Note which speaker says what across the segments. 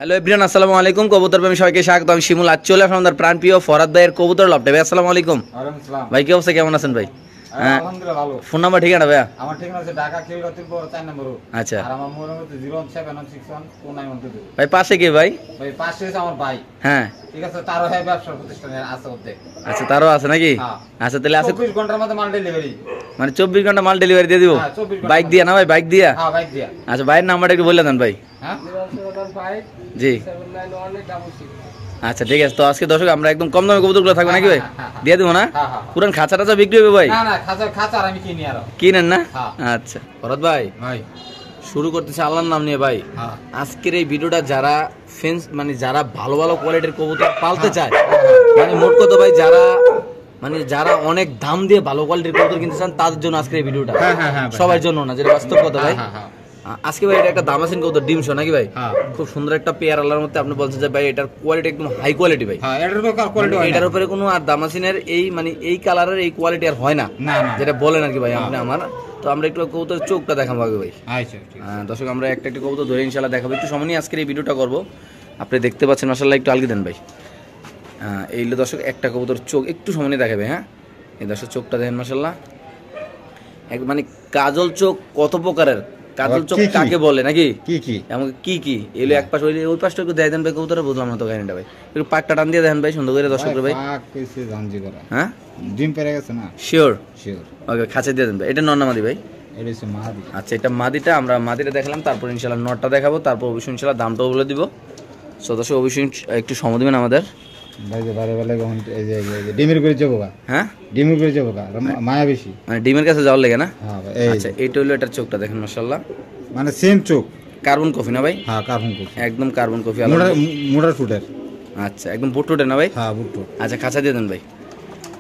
Speaker 1: Hello everyone, আসসালামু আলাইকুম। কবুতর প্রেমী সবাইকে স্বাগত। আমি শিমুল। আজ চলে আসলাম আমাদের প্রাণপ্রিয় ফরহাদ ভাইয়ের কবুতর লফটে। ভাই আসসালামু আলাইকুম। ভাই কি অবস্থা, কেমন আছেন ভাই?
Speaker 2: আলহামদুলিল্লাহ ভালো।
Speaker 1: ফোন নাম্বার ঠিকানা ভাইয়া?
Speaker 2: আমার ঠিকানা আছে ঢাকা খিলগাঁওতির পর 4 নম্বর।
Speaker 1: আচ্ছা।
Speaker 2: আর আমার মোবাইল নম্বর 01716149122।
Speaker 1: ভাই পাশে কে ভাই?
Speaker 2: ভাই পাশে আছে আমার ভাই।
Speaker 1: হ্যাঁ
Speaker 2: ঠিক আছে, তারও হয় ব্যবসা প্রতিষ্ঠানে আছে ওতে।
Speaker 1: আচ্ছা, তারও আছে নাকি?
Speaker 2: হ্যাঁ।
Speaker 1: আচ্ছা, তাহলে আছে
Speaker 2: 24 ঘন্টার মধ্যে মাল ডেলিভারি।
Speaker 1: মানে 24 ঘন্টা মাল ডেলিভারি দিয়ে দিব?
Speaker 2: হ্যাঁ 24 ঘন্টা।
Speaker 1: বাইক দিয়া না ভাই? বাইক দিয়া?
Speaker 2: হ্যাঁ বাইক দিয়া।
Speaker 1: আচ্ছা, ভাইয়ের নাম্বারটা একটু বলে দেন ভাই।
Speaker 2: হ্যাঁ
Speaker 1: 075 জি। আচ্ছা ঠিক আছে। তো আজকে দর্শক আমরা একদম কম দামে কবুতরগুলো থাকবে নাকি ভাই? দিয়ে দেবো না?
Speaker 2: হ্যাঁ, হ্যাঁ।
Speaker 1: পুরান খাঁচা টাচা বিক্রি হবে ভাই?
Speaker 2: না না, খাঁচা আর আমি কিনি আরো।
Speaker 1: কিনেন না?
Speaker 2: হ্যাঁ।
Speaker 1: আচ্ছা ফরহাদ ভাই,
Speaker 2: ভাই
Speaker 1: শুরু করতেছে আল্লাহর নাম নিয়ে ভাই।
Speaker 2: হ্যাঁ
Speaker 1: আজকের এই ভিডিওটা যারা ফেন্স মানে যারা ভালো ভালো কোয়ালিটির কবুতর পালতে চায়, মানে মোট কথা ভাই, যারা অনেক দাম দিয়ে ভালো কোয়ালিটির কবুতর কিনতে চান তাদের জন্য আজকের এই ভিডিওটা।
Speaker 2: হ্যাঁ হ্যাঁ হ্যাঁ,
Speaker 1: সবার জন্য না, যেটা বাস্তব কথা ভাই।
Speaker 2: হ্যাঁ হ্যাঁ
Speaker 1: আজকে ভাই এটা একটা দামাসিন কবুতর, ডিমশো নাকি ভাই?
Speaker 2: হ্যাঁ।
Speaker 1: খুব সুন্দর একটা পেয়ার আল্লাহর মধ্যে। আপনি বলছেন যে ভাই এটার কোয়ালিটি একদম হাই কোয়ালিটি ভাই।
Speaker 2: হ্যাঁ, এটার কোয়ালিটি হয় না।
Speaker 1: এটার উপরে কোনো আর দামাসিনের এই মানে এই কালারের এই কোয়ালিটি আর হয় না,
Speaker 2: না না,
Speaker 1: যেটা বলেন আর কি ভাই আপনি আমার। তো আমরা একটু কবুতরের চোখটা দেখাবো আগে ভাই।
Speaker 2: আচ্ছা ঠিক আছে।
Speaker 1: দর্শক আমরা একটা একটা কবুতর ধরে ইনশাআল্লাহ দেখাবো। একটু সময় নিয়ে আজকের এই ভিডিওটা করবো। আপনি দেখতে পাচ্ছেন মাশাআল্লাহ, একটু আলগি দেন ভাই। এই হলো দর্শক একটা কবুতর চোখ, একটু সময় নিয়ে দেখাবে। হ্যাঁ, এই দর্শক চোখটা দেখেন মাশাআল্লাহ, এক মানে কাজল চোখ কত প্রকারের, কাজল চোখ কাকে বলে নাকি
Speaker 2: কি কি
Speaker 1: এমন কি কি এলো এক পাশ ওই পাশটা একটু দেয় দেন ভাই কবুতরে, বুঝলাম না তো কাহিনীটা ভাই। একটু পাকটা টান দিয়ে দেন ভাই সুন্দর করে দর্শকদের ভাই।
Speaker 2: পাক কইছে জানজি করা।
Speaker 1: হ্যাঁ
Speaker 2: ডিম পেরে গেছে না?
Speaker 1: Sure
Speaker 2: sure.
Speaker 1: ওকে, খাঁচে দিয়ে দেন ভাই। এটা নর না মাদি ভাই?
Speaker 2: এটা হচ্ছে মাদি।
Speaker 1: আচ্ছা, এটা মাদিটা, আমরা মাদিটা দেখালাম, তারপর ইনশাআল্লাহ নটটা দেখাবো, তারপর অবশ্যই ইনশাআল্লাহ দামটাও বলে দিব। সো দর্শক অবশ্যই একটু সময় দিবেন আমাদের।
Speaker 2: ভাই যে বারে বারে কোন এই যে ডিমের করে যাবো গা।
Speaker 1: হ্যাঁ,
Speaker 2: ডিমের করে যাবো গা, মায়া বেশি
Speaker 1: মানে ডিমের কাছে যাওয়ার লেগে না?
Speaker 2: হ্যাঁ ভাই।
Speaker 1: আচ্ছা, এইটা হলো এটার চোখটা দেখেন মাশাআল্লাহ,
Speaker 2: মানে সেম চোখ।
Speaker 1: কার্বন কফি না ভাই?
Speaker 2: হ্যাঁ কার্বন কফি,
Speaker 1: একদম কার্বন কফি।
Speaker 2: মোড়া ফুটের।
Speaker 1: আচ্ছা, একদম বুটুটে না ভাই?
Speaker 2: হ্যাঁ বুট্টু।
Speaker 1: আচ্ছা, খাঁচা দিয়ে দেন ভাই।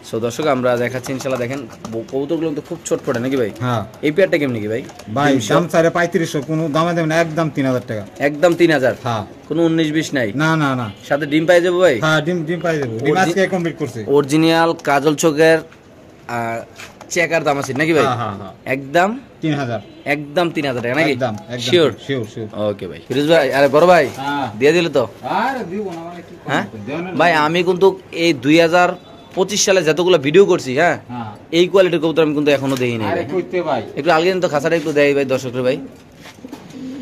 Speaker 1: সো দর্শক আমরা দেখাচ্ছি ইনশাআল্লাহ। দেখেন কবুতরগুলো তো খুব ছোট ছোট নাকি ভাই?
Speaker 2: হ্যাঁ
Speaker 1: এই পেয়ারটা কেমনি কি ভাই?
Speaker 2: ভাই দাম 3500, কোনো দামে দেবেন না, একদম 3000 টাকা।
Speaker 1: একদম 3000?
Speaker 2: হ্যাঁ,
Speaker 1: কোনো 19-20 নাই?
Speaker 2: না না না,
Speaker 1: সাথে ডিম পাই যাবো ভাই?
Speaker 2: হ্যাঁ ডিম পাই যাবো। ডিম আজকে কমপ্লিট করছে।
Speaker 1: অরিজিনাল কাজল চোখের চেকার দাম আছে নাকি ভাই?
Speaker 2: হ্যাঁ হ্যাঁ হ্যাঁ,
Speaker 1: একদম
Speaker 2: 3000।
Speaker 1: একদম 3000 টাকা নাকি?
Speaker 2: একদম
Speaker 1: শিওর?
Speaker 2: Sure sure.
Speaker 1: ওকে ভাই। ফিরোজ ভাই, আরে বড় ভাই
Speaker 2: হ্যাঁ
Speaker 1: দিয়ে দিল তো?
Speaker 2: আরে দিব না মানে কি
Speaker 1: হ্যাঁ
Speaker 2: করব?
Speaker 1: ভাই, আমি কিন্তু এই 2025 সালে যতগুলো ভিডিও করছি, হ্যাঁ,
Speaker 2: হ্যাঁ
Speaker 1: এই কোয়ালিটির কবুতর আমি কিন্তু এখনো দেই নাই
Speaker 2: আরে
Speaker 1: ভাই।
Speaker 2: কইতে ভাই,
Speaker 1: একটু আলগে তো খাঁচাটা একটু দেয় ভাই দর্শকদের ভাই।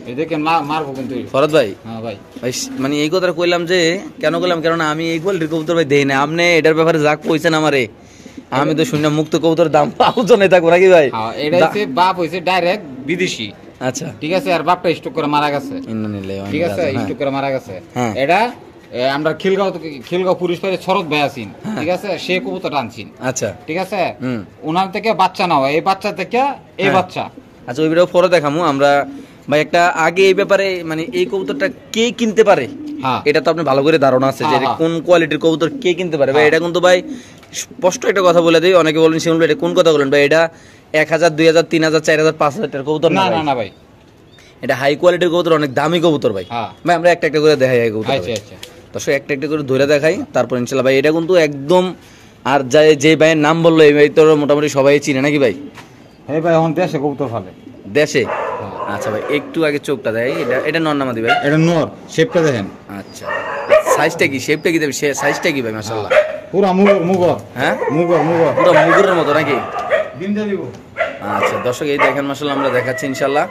Speaker 2: এই দেখেন মারবো কিন্তু।
Speaker 1: ফরহাদ ভাই,
Speaker 2: হ্যাঁ ভাই
Speaker 1: ভাই মানে এই কথাটা কইলাম যে কেন কইলাম, কেননা আমি এই কোয়ালিটির কবুতর ভাই দেই না। আপনি এটার ব্যাপারে যা কইছেন আমারে, আমি তো শূন্য মুক্ত কবুতর দাম পাওয়া নাই থাকবো নাকি ভাই?
Speaker 2: হ্যাঁ, এটা হচ্ছে বাপ হইছে ডাইরেক্ট বিদেশি।
Speaker 1: আচ্ছা
Speaker 2: ঠিক আছে, আর বাপটা স্টক করে মারা গেছে। ঠিক আছে, স্টক করে মারা গেছে।
Speaker 1: হ্যাঁ।
Speaker 2: এটা আমরা খিলগাঁও পুলিশ পারে শরৎ ভাই আছেন। ঠিক আছে, সে কবুতর আনছেন।
Speaker 1: আচ্ছা
Speaker 2: ঠিক আছে,
Speaker 1: হুম।
Speaker 2: ওনার থেকে বাচ্চা নেওয়া, এই বাচ্চা থেকে এই
Speaker 1: হ্যাঁ।
Speaker 2: বাচ্চা।
Speaker 1: আচ্ছা, ওই ভিডিও পরে দেখামু আমরা ভাই। একটা আগে এই ব্যাপারে মানে এই কবুতরটা কে কিনতে পারে,
Speaker 2: হ্যাঁ
Speaker 1: এটা তো আপনি ভালো করে ধারণা আছে যে
Speaker 2: হ্যাঁ।
Speaker 1: কোন কোয়ালিটির কবুতর কে কিনতে পারে ভাই। এটা কিন্তু ভাই স্পষ্ট একটা কথা বলে দিই, অনেকে বলেন শিমুল ভাই এটা কোন কথা বলেন ভাই? এটা 1000, 2000, 3000, 4000, 5000 টাকার কবুতর
Speaker 2: না
Speaker 1: না
Speaker 2: না
Speaker 1: ভাই।
Speaker 2: না ভাই,
Speaker 1: এটা হাই কোয়ালিটির কবুতর, অনেক দামি কবুতর ভাই।
Speaker 2: হ্যাঁ
Speaker 1: ভাই আমরা একটা একটা করে দেখাই এই কবুতর।
Speaker 2: আচ্ছা আচ্ছা
Speaker 1: দর্শক একটা একটা করে ধরে দেখাই, তারপর ইনশাল্লাহ ভাই। এটা কিন্তু একদম, আর যে ভাইয়ের নাম বললো এই ভাই তো মোটামুটি সবাই চিনে নাকি ভাই?
Speaker 2: এই ভাই এখন দেশে কবুতর ফালে
Speaker 1: দেশে? আচ্ছা ভাই, একটু আগে চোখটা দেয়। এটা নর নামাদি ভাই?
Speaker 2: এটা নর, শেপটা দেখেন।
Speaker 1: আচ্ছা, সাইজটা কি, শেপটা কি দেবে, সাইজটা কি ভাই? মাশাআল্লাহ
Speaker 2: পুরা মুগর।
Speaker 1: হ্যাঁ
Speaker 2: মুগর
Speaker 1: পুরো মুগুরের মতো নাকি?
Speaker 2: ডিম দিয়ে দিব।
Speaker 1: আচ্ছা দর্শক এই দেখেন মাশাআল্লাহ, আমরা দেখাচ্ছি ইনশাআল্লাহ।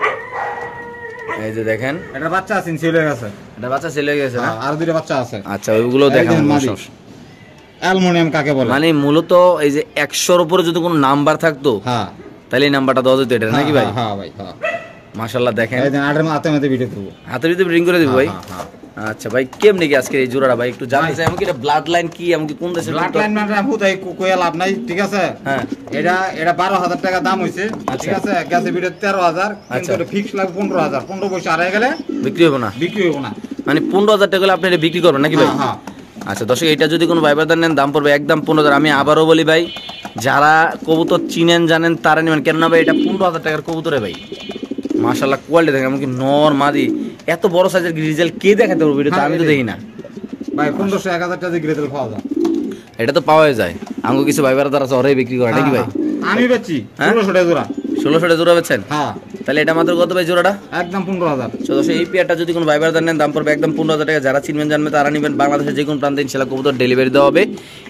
Speaker 1: এই যে দেখেন,
Speaker 2: এটা বাচ্চা আছেন, ছেলে গেছে।
Speaker 1: এটা বাচ্চা ছেলে গেছে না?
Speaker 2: আর দুটো বাচ্চা আছে।
Speaker 1: আচ্ছা, ওইগুলো দেখান।
Speaker 2: অ্যালুমিনিয়াম কাকে বলে?
Speaker 1: মানে মূলত এই যে 100-র উপরে যদি কোনো নাম্বার থাকতো,
Speaker 2: হ্যাঁ
Speaker 1: তাহলে এই নাম্বারটা দেওয়া যেত এটা নাকি ভাই?
Speaker 2: হ্যাঁ ভাই হ্যাঁ।
Speaker 1: মাশাআল্লাহ দেখেন,
Speaker 2: এই দেন আটের হাতে মধ্যে ভিডিও করব,
Speaker 1: হাতের ভিতরে রিং করে দিব ভাই।
Speaker 2: হ্যাঁ
Speaker 1: আচ্ছা ভাই, কেমনে কি আজকে এই জোড়াটা ভাই একটু জানতে চাই। এমনকি এটা ব্লাড লাইন কি, এমনকি কোন দেশের?
Speaker 2: ব্লাড লাইন মানে আমি তাই কইয়া লাভ নাই। ঠিক আছে,
Speaker 1: হ্যাঁ
Speaker 2: এটা 12000 টাকা দাম হইছে। ঠিক আছে, গেছে ভিডিও 13000, কিন্তু এটা ফিক্স লাগবে 15000। 15 পয়সা আড়াই গেলে
Speaker 1: বিক্রি হবে না?
Speaker 2: বিক্রি হবে না।
Speaker 1: মানে 15000 টাকা হলে আপনি এটা বিক্রি করবেন নাকি ভাই?
Speaker 2: হ্যাঁ।
Speaker 1: আচ্ছা দর্শক, এটা যদি কোনো ভাই বাদার নেন দাম পড়বে একদম 15000। আমি আবারও বলি ভাই, যারা কবুতর চিনেন জানেন তারা নেবেন, কেননা ভাই এটা 15000 টাকার কবুতরে ভাই। মাশাআল্লাহ কোয়ালিটি দেখেন, এমনকি নর মাদি এত বড় সাইজের গ্রিজেল কে দেখাতে পারবে? এটা তো আমি তো দেখি না
Speaker 2: ভাই। 1500 1000 টাকা দিয়ে গ্রেডেল পাওয়া যায়।
Speaker 1: এটা তো পাওয়া যায়। আমাকে কিছু ভাই বাদার আছে ওরাই বিক্রি করে নাকি ভাই?
Speaker 2: আমি বেচি 1600 টাকা জোড়া।
Speaker 1: 1600 টাকা জোড়া বেচেন?
Speaker 2: হ্যাঁ
Speaker 1: তাহলে এটা মাত্র কত ভাই জোড়াটা?
Speaker 2: একদম 15,000।
Speaker 1: তো দর্শক এই পেয়ারটা যদি কোনো ভাইবার নেন দাম পড়বে একদম 15,000 টাকা। যারা চিনবেন জানবে তারা নেবেন। বাংলাদেশের যে কোনো প্রান্তে ইনশাল্লাহ কবুতর ডেলিভারি দেওয়া হবে।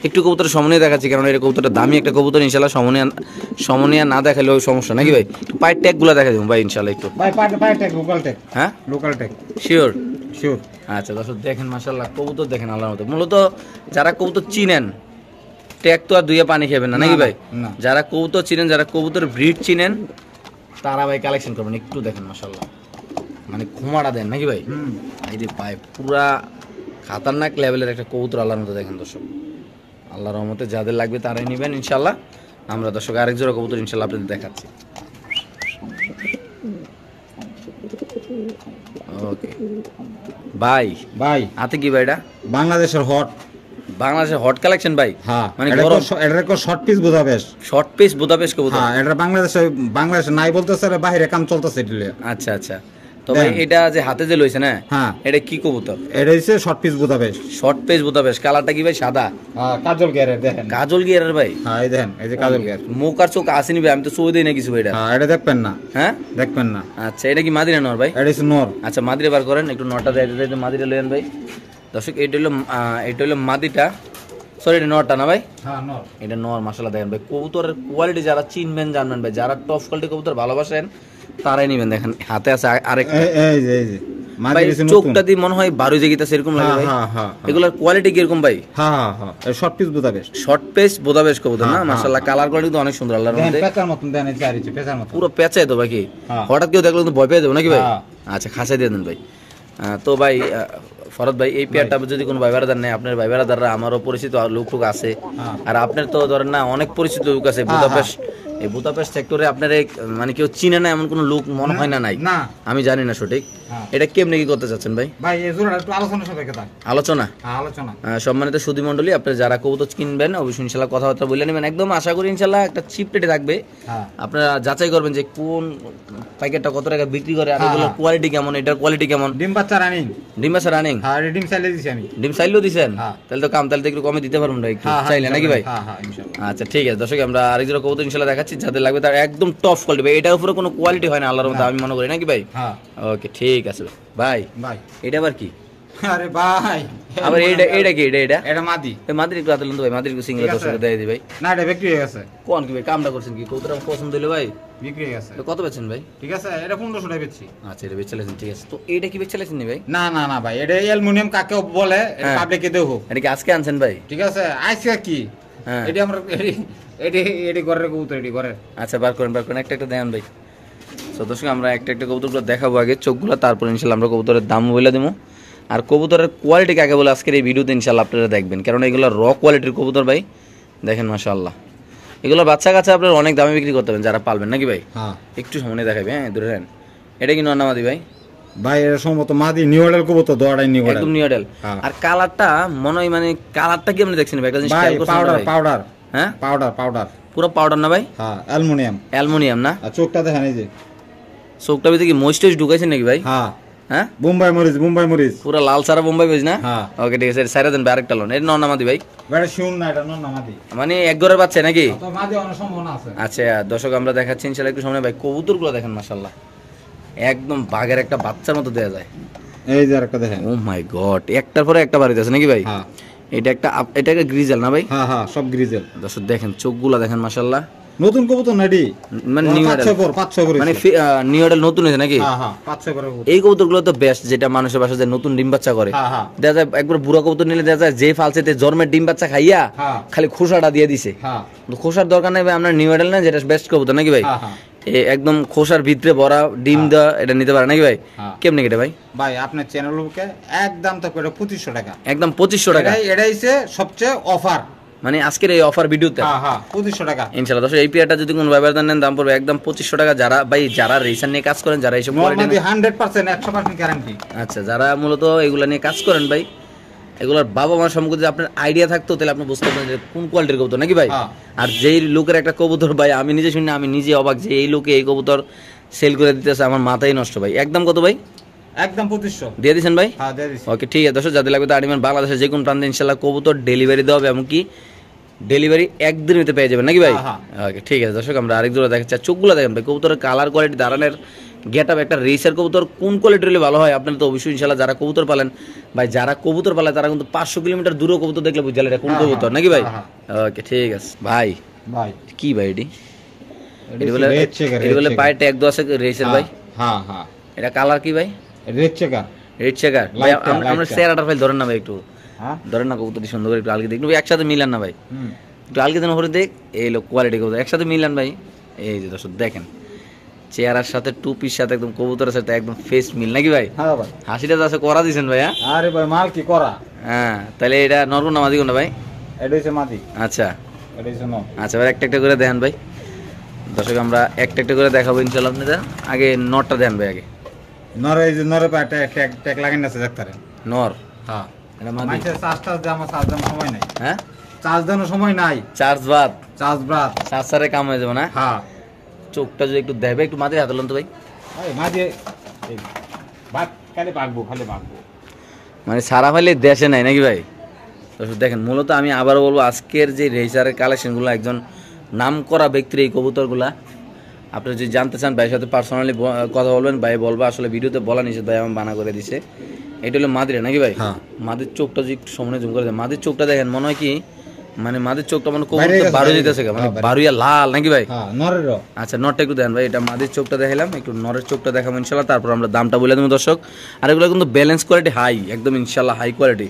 Speaker 1: একটু কবুতরের সমন্বয় দেখাচ্ছি, কারণ এই কবুতরটা দামি একটা কবুতর, ইনশাল্লাহ সমন্বয় না দেখালেও সমস্যা নাকি ভাই? পায়ের ট্যাগগুলো দেখা দেবো ভাই ইনশাল্লাহ একটু।
Speaker 2: ভাই পায়ের ট্যাগ লোকাল ট্যাগ।
Speaker 1: হ্যাঁ
Speaker 2: লোকাল ট্যাগ
Speaker 1: শিওর।
Speaker 2: শিওর।
Speaker 1: আচ্ছা দর্শক দেখেন মাশাআল্লাহ কবুতর দেখেন আল্লাহর মতো। মূলত যারা কবুতর চিনেন ট্যাগ তো আর দুইয়ে পানি খাবেন না নাকি ভাই?
Speaker 2: না।
Speaker 1: যারা কবুতর চিনেন, যারা কবুতর ব্রিড চিনেন তারা ভাই কালেকশন করবেন। একটু দেখেন মাশাআল্লাহ, মানে ঘুমাটা দেন নাকি ভাই? এই যে পায় পুরা খাতারনাক লেভেলের একটা কবুতর আল্লাহর মতো দেখেন দর্শক। আল্লাহর রহমতে যাদের লাগবে তারাই নেবেন ইনশাআল্লাহ। আমরা দর্শক আরেক জোড়া কবুতর ইনশাআল্লাহ আপনাদের দেখাচ্ছি। ওকে ভাই,
Speaker 2: ভাই
Speaker 1: হাতে কি ভাই এটা?
Speaker 2: বাংলাদেশের হট,
Speaker 1: বাংলাদেশের হট কালেকশন ভাই।
Speaker 2: হ্যাঁ
Speaker 1: মানে
Speaker 2: এটা
Speaker 1: গরম
Speaker 2: একটা short face Budapest.
Speaker 1: Short face Budapest কবুতর।
Speaker 2: হ্যাঁ এটা বাংলাদেশে নাই বলতেছে, বাইরে কাম চলতেছে এটিলে।
Speaker 1: আচ্ছা আচ্ছা। তো ভাই এটা যে হাতে যে লইছে না,
Speaker 2: হ্যাঁ
Speaker 1: এটা কি কবুতর?
Speaker 2: এটা হচ্ছে short face Budapest.
Speaker 1: Short face Budapest. কালারটা কি ভাই? সাদা
Speaker 2: কাজল গিয়ারের দেখেন।
Speaker 1: কাজল গিয়ারের ভাই?
Speaker 2: হ্যাঁ এই দেখেন, এই যে কাজল গিয়ার।
Speaker 1: মুখ আর চোখ আসেনি ভাই, আমি তো চোখ দেই না কিছু ভাই এটা।
Speaker 2: হ্যাঁ এটা দেখবেন না।
Speaker 1: হ্যাঁ
Speaker 2: দেখবেন না।
Speaker 1: আচ্ছা এটা কি মাদিরা নর ভাই?
Speaker 2: এটা হচ্ছে নর।
Speaker 1: আচ্ছা মাদিরা বার করেন একটু, নরটা দেয় মাদিরা লইেন ভাই। দর্শক এটা হলো মাদিটা, সরি এটা নরটা না ভাই?
Speaker 2: হ্যাঁ নর।
Speaker 1: এটা নর। মাশাআল্লাহ দেখেন ভাই কবুতরের কোয়ালিটি যারা চিনবেন জানবেন ভাই, যারা টপ কোয়ালিটি কবুতর ভালোবাসেন তারাই নেবেন। দেখেন হাতে আছে আরেকটা।
Speaker 2: এই যে
Speaker 1: ভাই চোখটা দিয়ে মনে হয় 12 জেগিতাছে এরকম লাগে ভাই। এগুলোর কোয়ালিটি কি এরকম ভাই?
Speaker 2: হ্যাঁ short face Budapest.
Speaker 1: Short face Budapest কবুতর না? মাশাআল্লাহ কালার কোয়ালিটি তো অনেক সুন্দর আল্লাহর মধ্যে।
Speaker 2: পেঁচার মতন দেন, এই চারিচে পেঁচার মতন
Speaker 1: পুরো পেঁচাই তো বাকি।
Speaker 2: হ্যাঁ।
Speaker 1: হঠাৎ কেউ দেখলে তো ভয় পেয়ে দেবো নাকি ভাই?
Speaker 2: হ্যাঁ।
Speaker 1: আচ্ছা খাসা দিয়ে দেন ভাই। তো ভাই ফরদ ভাই এই পেয়ারটা যদি কোনো ভাই বেড়াদার নেই, আপনার ভাই বেড়াদাররা আমারও পরিচিত লোক টুক আছে,
Speaker 2: হ্যাঁ।
Speaker 1: আর আপনার তো ধরেন না অনেক পরিচিত লোক আছে বুদাপেস্ট। এই বুদাপেস্ট সেক্টরে আপনার মানে কেউ চিনে না এমন কোনো লোক মনে হয় না নাই?
Speaker 2: না
Speaker 1: আমি জানি না সঠিক।
Speaker 2: হ্যাঁ।
Speaker 1: এটা কেমনে কি করতে চাচ্ছেন ভাই?
Speaker 2: ভাই এই জোড়াটা একটু আলোচনা সাপেক্ষে থাক।
Speaker 1: আলোচনা।
Speaker 2: হ্যাঁ আলোচনা।
Speaker 1: সম্মানিত সুধী মণ্ডলী, আপনারা যারা কবুতর কিনবেন অবশ্যই ইনশাল্লাহ কথাবার্তা বলে নেবেন। একদম আশা করি ইনশাল্লাহ একটা চিপ রেটে থাকবে।
Speaker 2: হ্যাঁ
Speaker 1: আপনারা যাচাই করবেন যে কোন প্যাকেটটা কত টাকা বিক্রি করে, আর এগুলোর কোয়ালিটি কেমন, এটার কোয়ালিটি কেমন।
Speaker 2: ডিম বাচ্চা রানিং।
Speaker 1: ডিম আছে রানিং?
Speaker 2: হ্যাঁ ডিম চাইলে দিছি আমি।
Speaker 1: ডিম চাইলেও দিছেন?
Speaker 2: হ্যাঁ।
Speaker 1: তাহলে তো তাহলে তো একটু কমে দিতে পারবেন ভাই, একটু চাইলে নাকি ভাই?
Speaker 2: হ্যাঁ হ্যাঁ ইনশাআল্লাহ।
Speaker 1: আচ্ছা ঠিক আছে দর্শক, আমরা আরেকজন কবুতর ইনশাল্লাহ দেখাচ্ছি, যাদের লাগবে তার একদম টপ কোয়ালিটি ভাই। এটার উপরে কোনো কোয়ালিটি হয় না আল্লাহর মতো আমি মনে করি নাকি ভাই?
Speaker 2: হ্যাঁ
Speaker 1: ওকে ঠিক আছে ভাই।
Speaker 2: ভাই
Speaker 1: এটা আবার কি?
Speaker 2: আরে ভাই
Speaker 1: আবার এটা কি? এটা
Speaker 2: এটা মাদি।
Speaker 1: এই মাদির একটু হাতে লুন তো ভাই, মাদির একটু সিঙ্গেল দর্শক দেয় দিই ভাই।
Speaker 2: না এটা বিক্রি হয়ে গেছে।
Speaker 1: কোন কি ভাই কামটা করছেন কি? কবুতর পছন্দ হইলো ভাই,
Speaker 2: বিক্রি হয়ে গেছে।
Speaker 1: তো কত বেচেন ভাই?
Speaker 2: ঠিক আছে এটা 1500 টাকা বেচছি।
Speaker 1: আচ্ছা এটা বেচেলেছেন, ঠিক আছে। তো এইটা কি বেচেলেছেন নি ভাই?
Speaker 2: না না না ভাই এটা অ্যালুমিনিয়াম কাকে বলে, এটা
Speaker 1: হ্যাঁ।
Speaker 2: পাবলিকে দেবো।
Speaker 1: এটা কি আজকে আনছেন ভাই?
Speaker 2: ঠিক আছে আজকে কি
Speaker 1: হ্যাঁ।
Speaker 2: এটি আমরা এটি ঘরের কবুতর, এটি ঘরের।
Speaker 1: আচ্ছা বার করেন একটা একটা দেন ভাই। তো দর্শক আমরা একটা কবুতরগুলো দেখাবো আগে চোখগুলো, তারপর ইনশাল্লাহ আমরা কবুতরের দাম বলে দেবো। আর কবুতরের কোয়ালিটি কাকে বলে আজকের এই ভিডিওতে ইনশাল্লাহ আপনারা দেখবেন, কারণ এগুলো র কোয়ালিটির কবুতর ভাই। দেখেন মাশাআল্লাহ এগুলো বাচ্চা কাচ্চা আপনার অনেক দামে বিক্রি করতে পারবেন যারা পালবেন নাকি ভাই?
Speaker 2: হ্যাঁ
Speaker 1: একটু সামনে দেখাবে। হ্যাঁ দূরে নেন। এটা কি নন্নামাদি ভাই?
Speaker 2: ভাই এটা সম্ভবত মাদি নিউ মডেল কবুতর, দোয়াটাই নিউ মডেল।
Speaker 1: একদম নিউ মডেল।
Speaker 2: হ্যাঁ।
Speaker 1: আর কালারটা মনে হয় মানে কালারটা কি আপনি দেখছেন ভাই? একটা জিনিস
Speaker 2: ভাই
Speaker 1: খেয়াল করছেন
Speaker 2: পাউডার
Speaker 1: ভাই?
Speaker 2: পাউডার
Speaker 1: হ্যাঁ
Speaker 2: পাউডার
Speaker 1: পুরো পাউডার না ভাই?
Speaker 2: হ্যাঁ অ্যালুমিনিয়াম।
Speaker 1: অ্যালুমিনিয়াম না?
Speaker 2: আর চোখটা দেখেন এই যে,
Speaker 1: চোখটা ভিতরে কি ময়েশ্চারাইজ ঢুকাইছেন নাকি ভাই?
Speaker 2: হ্যাঁ
Speaker 1: হ্যাঁ
Speaker 2: বোম্বাই মরিচ।
Speaker 1: পুরো লাল সারা বোম্বাই বেজ না?
Speaker 2: হ্যাঁ।
Speaker 1: ওকে ঠিক আছে, সাইরা দেন ভাই আরেকটা লোন। এটা নন্নামাদি ভাই?
Speaker 2: এটা শুন না, এটা নন মাদি।
Speaker 1: মানে এক ঘরের বাচ্চা নাকি?
Speaker 2: তো মাদি অনেক সম্ভাবনা আছে।
Speaker 1: আচ্ছা দর্শক আমরা দেখাচ্ছি ইনশাআল্লাহ একটু সামনে ভাই। কবুতরগুলো দেখেন মাশাআল্লাহ একদম বাঘের একটা বাচ্চার মতো দেয়া যায়।
Speaker 2: এই যে আরেকটা দেখেন।
Speaker 1: ও মাই গড, একটার পরে একটা বাড়িতে আছে নাকি ভাই?
Speaker 2: হ্যাঁ
Speaker 1: এটা একটা গ্রিজেল না ভাই?
Speaker 2: হ্যাঁ সব গ্রিজেল।
Speaker 1: দর্শক দেখেন চোখগুলো দেখেন মাশাআল্লাহ,
Speaker 2: নতুন কবুতর নাডি
Speaker 1: মানে নিউ মডেল,
Speaker 2: 500 করে
Speaker 1: মানে নিউ মডেল নতুন হয়েছে নাকি?
Speaker 2: হ্যাঁ 500 করে কবুতর।
Speaker 1: এই কবুতরগুলো তো বেস্ট, যেটা মানুষের বাসায় যে নতুন ডিম বাচ্চা করে।
Speaker 2: হ্যাঁ
Speaker 1: দেখা যায় একবার বুড়া কবুতর নিলে দেখা যায় যে ফালসেতে জন্মের ডিম বাচ্চা খাইয়া
Speaker 2: হ্যাঁ
Speaker 1: খালি খোসাটা দিয়ে দিছে।
Speaker 2: হ্যাঁ
Speaker 1: খোসার দরকার নাই ভাই, আমরা নিউ মডেল না, যেটা বেস্ট কবুতর নাকি ভাই?
Speaker 2: হ্যাঁ
Speaker 1: একদম খোসার ভিতরে ভরা ডিম দেওয়া, এটা নিতে পারে নাকি ভাই?
Speaker 2: হ্যাঁ।
Speaker 1: কেমনে কেটে ভাই?
Speaker 2: ভাই আপনার চ্যানেলকে একদম তো করে 2500 টাকা।
Speaker 1: একদম 2500 টাকা।
Speaker 2: এটাই হচ্ছে সবচেয়ে অফার,
Speaker 1: মানে আজকের এই অফার ভিডিওতে।
Speaker 2: হ্যাঁ 2500 টাকা
Speaker 1: ইনশাআল্লাহ দর্শক এই পেয়ারটা যদি কোনো ব্যবহার নেন দাম পড়বে একদম 2500 টাকা। যারা ভাই যারা রেসার নিয়ে কাজ করেন, যারা এইসব
Speaker 2: নরমালি 100% 100% গ্যারান্টি।
Speaker 1: আচ্ছা যারা মূলত এগুলা নিয়ে কাজ করেন ভাই, এগুলোর বাবা মার সম্পর্কে যদি আপনার আইডিয়া থাকতো তাহলে আপনি বুঝতে পারবেন যে কোন কোয়ালিটির কবুতর নাকি ভাই?
Speaker 2: হ্যাঁ।
Speaker 1: আর যেই লোকের একটা কবুতর ভাই আমি নিজে শুনি, আমি নিজে অবাক যে এই লোকে এই কবুতর সেল করে দিতেছে, আমার মাথাই নষ্ট ভাই। একদম কত ভাই?
Speaker 2: একদম 2500
Speaker 1: দিয়ে দিয়েছেন ভাই?
Speaker 2: হ্যাঁ দিয়ে দিছি।
Speaker 1: ওকে ঠিক আছে দর্শক, যাদের লাগবে তারা নেবেন। বাংলাদেশের যে কোনো প্রান্তে ইনশাআল্লাহ কবুতর ডেলিভারি দেওয়া হবে, এমনকি ডেলিভারি একদিনের ভিতরে পেয়ে যাবেন নাকি ভাই?
Speaker 2: হ্যাঁ,
Speaker 1: ওকে ঠিক আছে দর্শক, আমরা আরেক জোড়া দেখাচ্ছি। আর চোখগুলো দেখেন ভাই, কবুতরের কালার কোয়ালিটি, দাঁড়ানোর গেটআপ, একটা রেসার কবুতর কোন কোয়ালিটি হলে ভালো হয় আপনারা তো অবশ্যই ইনশাআল্লাহ যারা কবুতর পালেন ভাই, যারা কবুতর পালে তারা কিন্তু 500 কিলোমিটার দূরে কবুতর দেখলে বুঝালে এটা কোন কবুতর নাকি ভাই? ওকে ঠিক আছে ভাই।
Speaker 2: ভাই
Speaker 1: কি ভাই এটি?
Speaker 2: এটা বলে রেড চেকার,
Speaker 1: এটা বলে পায়ে ট্যাগ দেওয়া আছে রেসার ভাই?
Speaker 2: হ্যাঁ হ্যাঁ।
Speaker 1: এটা কালার কি ভাই?
Speaker 2: রেড চেকার,
Speaker 1: রেড চেকার ভাই। আমরা চেহারাটা ফাইল ধরেন না ভাই, একটু
Speaker 2: হ্যাঁ
Speaker 1: ধরেন না কবুতরটি সুন্দর করে একটু আলগে দেখুন ভাই, একসাথে মিলান না ভাই, একটু আলগে দেন করে দেখ। এই লোক কোয়ালিটি কবুতর একসাথে মিলান ভাই। এই যে দর্শক দেখেন, চেহারার সাথে টুপির সাথে একদম কবুতরের সাথে একদম ফেস মিল নাকি ভাই?
Speaker 2: হ্যাঁ ভাই।
Speaker 1: হাসিটা তো আছে করা দিয়েছেন ভাই? হ্যাঁ
Speaker 2: আরে ভাই মাল কি করা।
Speaker 1: হ্যাঁ, তাহলে এটা নরম না মাদি কোনটা ভাই?
Speaker 2: এটা হচ্ছে মাদি।
Speaker 1: আচ্ছা
Speaker 2: এটা হচ্ছে নর।
Speaker 1: আচ্ছা ভাই, একটা একটা করে দেখেন ভাই। দর্শক আমরা একটা একটা করে দেখাবো ইনশাআল্লাহ আপনাদের। আগে নরটা দেন ভাই আগে।
Speaker 2: নর এই যে নরে পায়ে ট্যাগ লাগানো আছে দেখতারেন।
Speaker 1: নর?
Speaker 2: হ্যাঁ।
Speaker 1: এটা মাদি?
Speaker 2: মাইছে চার্জ দেওয়ার সময় নাই।
Speaker 1: হ্যাঁ
Speaker 2: চার্জ দেওয়ার সময় নাই।
Speaker 1: চার্জ বাদ,
Speaker 2: চার্জ ব্রাত।
Speaker 1: চার্জ সারে কাম হয়ে যাবে না?
Speaker 2: হ্যাঁ।
Speaker 1: চোখটা যদি একটু দেবে, একটু মাদি হাতে লন তো ভাই।
Speaker 2: এই মাদি এই ভাত খালি পাকবো, খালি পাকবো।
Speaker 1: মানে সারা ফেলে দেশে নাই নাকি ভাই? তো দেখেন, মূলত আমি আবারও বলবো আজকের যে রেসারের কালেকশনগুলো একজন নাম করা ব্যক্তির এই কবুতরগুলা আপনি যদি জানতে চান ভাইয়ের সাথে পার্সোনালি কথা বলবেন, ভাই বলবো আসলে ভিডিওতে বলা নিষেধ, ভাই আমার বানা করে দিছে। এটা হলো মাদিরে নাকি ভাই?
Speaker 2: হ্যাঁ।
Speaker 1: মাদির চোখটা যদি একটু সামনে জুম করে দেয়, মাদির চোখটা দেখেন মনে হয় কি মানে মাদির চোখটা মানে কবুতর বারো যেতেছে, মানে বারুইয়া লাল নাকি ভাই?
Speaker 2: হ্যাঁ নরেরও।
Speaker 1: আচ্ছা নরটা একটু দেন ভাই। এটা মাদির চোখটা দেখাইলাম, একটু নরের চোখটা দেখাবো ইনশাল্লাহ, তারপর আমরা দামটা বলে দেবো দর্শক। আর এগুলো কিন্তু ব্যালেন্স কোয়ালিটি হাই, একদম ইনশাল্লাহ হাই কোয়ালিটি।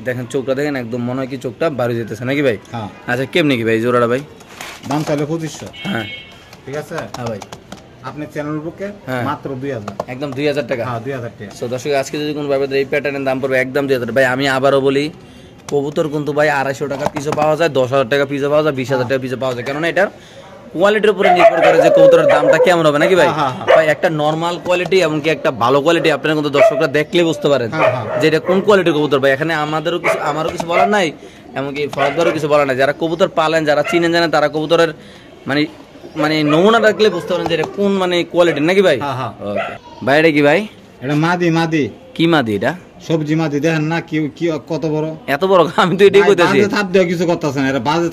Speaker 1: দেখেন চোখটা দেখেন, একদম মনে হয় কি চোখটা বারো যেতেছে নাকি ভাই?
Speaker 2: হ্যাঁ।
Speaker 1: আচ্ছা কেমনি কি ভাই জোড়াটা ভাই?
Speaker 2: দাম চাইলে 2500।
Speaker 1: হ্যাঁ
Speaker 2: ঠিক আছে।
Speaker 1: হ্যাঁ ভাই।
Speaker 2: আপনি চ্যানেল বুকে
Speaker 1: হ্যাঁ।
Speaker 2: মাত্র 2000।
Speaker 1: একদম 2000 টাকা?
Speaker 2: হ্যাঁ 2000 টাকা।
Speaker 1: সো দর্শক আজকে যদি কোনো ভাবে এই প্যাটার্নের দাম পড়বে একদম 2000 ভাই। আমি আবারও বলি কবুতর কিন্তু ভাই 250 টাকা পিসও পাওয়া যায়, 10,000 টাকা পিসও পাওয়া যায়, 20,000 টাকা পিসও পাওয়া যায়, কেননা এটার কোয়ালিটির উপরে নির্ভর করে যে কবুতরের দামটা কেমন হবে নাকি ভাই? ভাই একটা নর্মাল কোয়ালিটি এমনকি একটা ভালো কোয়ালিটি আপনারা কিন্তু দর্শকরা দেখলে বুঝতে পারেন যে এটা কোন কোয়ালিটির কবুতর ভাই। এখানে আমারও কিছু বলার নাই, এমনকি ফরদবারও কিছু বলার নাই। যারা কবুতর পালেন, যারা চিনেন জানেন, তারা কবুতরের মানে মানে নমুনা দেখলে বুঝতে পারেন যে এটা কোন মানে কোয়ালিটির নাকি ভাই? ওকে ভাই। এটা কি ভাই?
Speaker 2: এটা মাদি। মাদি
Speaker 1: কি মাদি? এটা
Speaker 2: সবজি মাদি। দেখেন না কি কি কত বড়,
Speaker 1: এত বড়? আমি তো এটাই কইতাছি।
Speaker 2: বাজে থাপ দেওয়া কিছু করতেছে না, এটা বাজে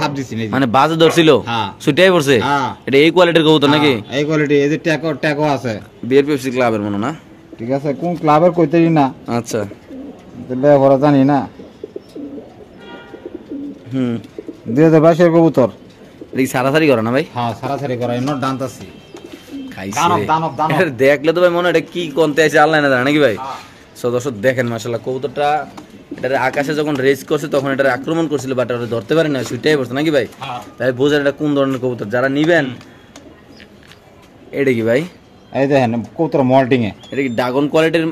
Speaker 2: থাপ দিছি না।
Speaker 1: মানে বাজে ধরছিল?
Speaker 2: হ্যাঁ।
Speaker 1: ছুটাই পড়ছে?
Speaker 2: হ্যাঁ।
Speaker 1: এটা এই কোয়ালিটির কবুতর নাকি?
Speaker 2: এই কোয়ালিটি। এই যে ট্যাগও আছে
Speaker 1: বিআরপিএফসি ক্লাবের মনে না?
Speaker 2: ঠিক আছে। কোন ক্লাবের কইতেই না।
Speaker 1: আচ্ছা
Speaker 2: দিলে বড় জানি না। 2022 এর কবুতর।
Speaker 1: এটা কি সারাসারি করে না ভাই?
Speaker 2: হ্যাঁ সারাসারি করা। এর দান্ত আছে।
Speaker 1: খাইছে
Speaker 2: দানব।
Speaker 1: এটা দেখলে তো ভাই মনে হয় এটা কি কোনতে আছে আল্লাহ না জানে নাকি ভাই? সো দর্শক দেখেন মাশাআল্লাহ কবুতরটা এটার আকাশে যখন রেস করছে তখন এটা আক্রমণ করছিল, বাট ওটা ধরতে পারে না, ছুটাই পড়ছে নাকি ভাই? তাই বোঝেন এটা কোন ধরনের কবুতর। যারা নিবেন এটা কি ভাই?
Speaker 2: এই দেখেন কবুতর মল্টিং এ।
Speaker 1: এটা কি ড্রাগন কোয়ালিটির?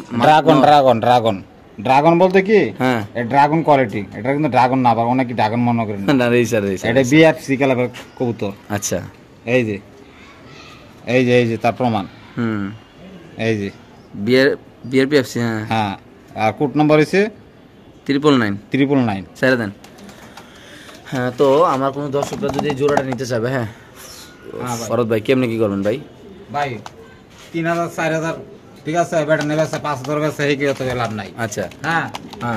Speaker 2: ড্রাগন বলতে কি?
Speaker 1: হ্যাঁ
Speaker 2: এই ড্রাগন কোয়ালিটি। এটা কিন্তু ড্রাগন না, আবার অনেক ড্রাগন মনে করেন।
Speaker 1: না রেসার।
Speaker 2: এটা বিআরপিএফসি ক্লাবের কবুতর।
Speaker 1: আচ্ছা
Speaker 2: এই যে তার প্রমাণ। এই যে
Speaker 1: বিআরপিএফসি। হ্যাঁ
Speaker 2: হ্যাঁ। আর কোড নাম্বার হইছে
Speaker 1: 999 ছেড়ে দেন। হ্যাঁ তো আমার কোনো দর্শকরা যদি এই জোড়াটা নিতে চাবে, হ্যাঁ ফরদ ভাই কেমনে কি করবেন ভাই?
Speaker 2: ভাই 3000 4000 ঠিক আছে। বেটা নেবে 5000 বেচে এই কি অত লাভ নাই।
Speaker 1: আচ্ছা
Speaker 2: হ্যাঁ।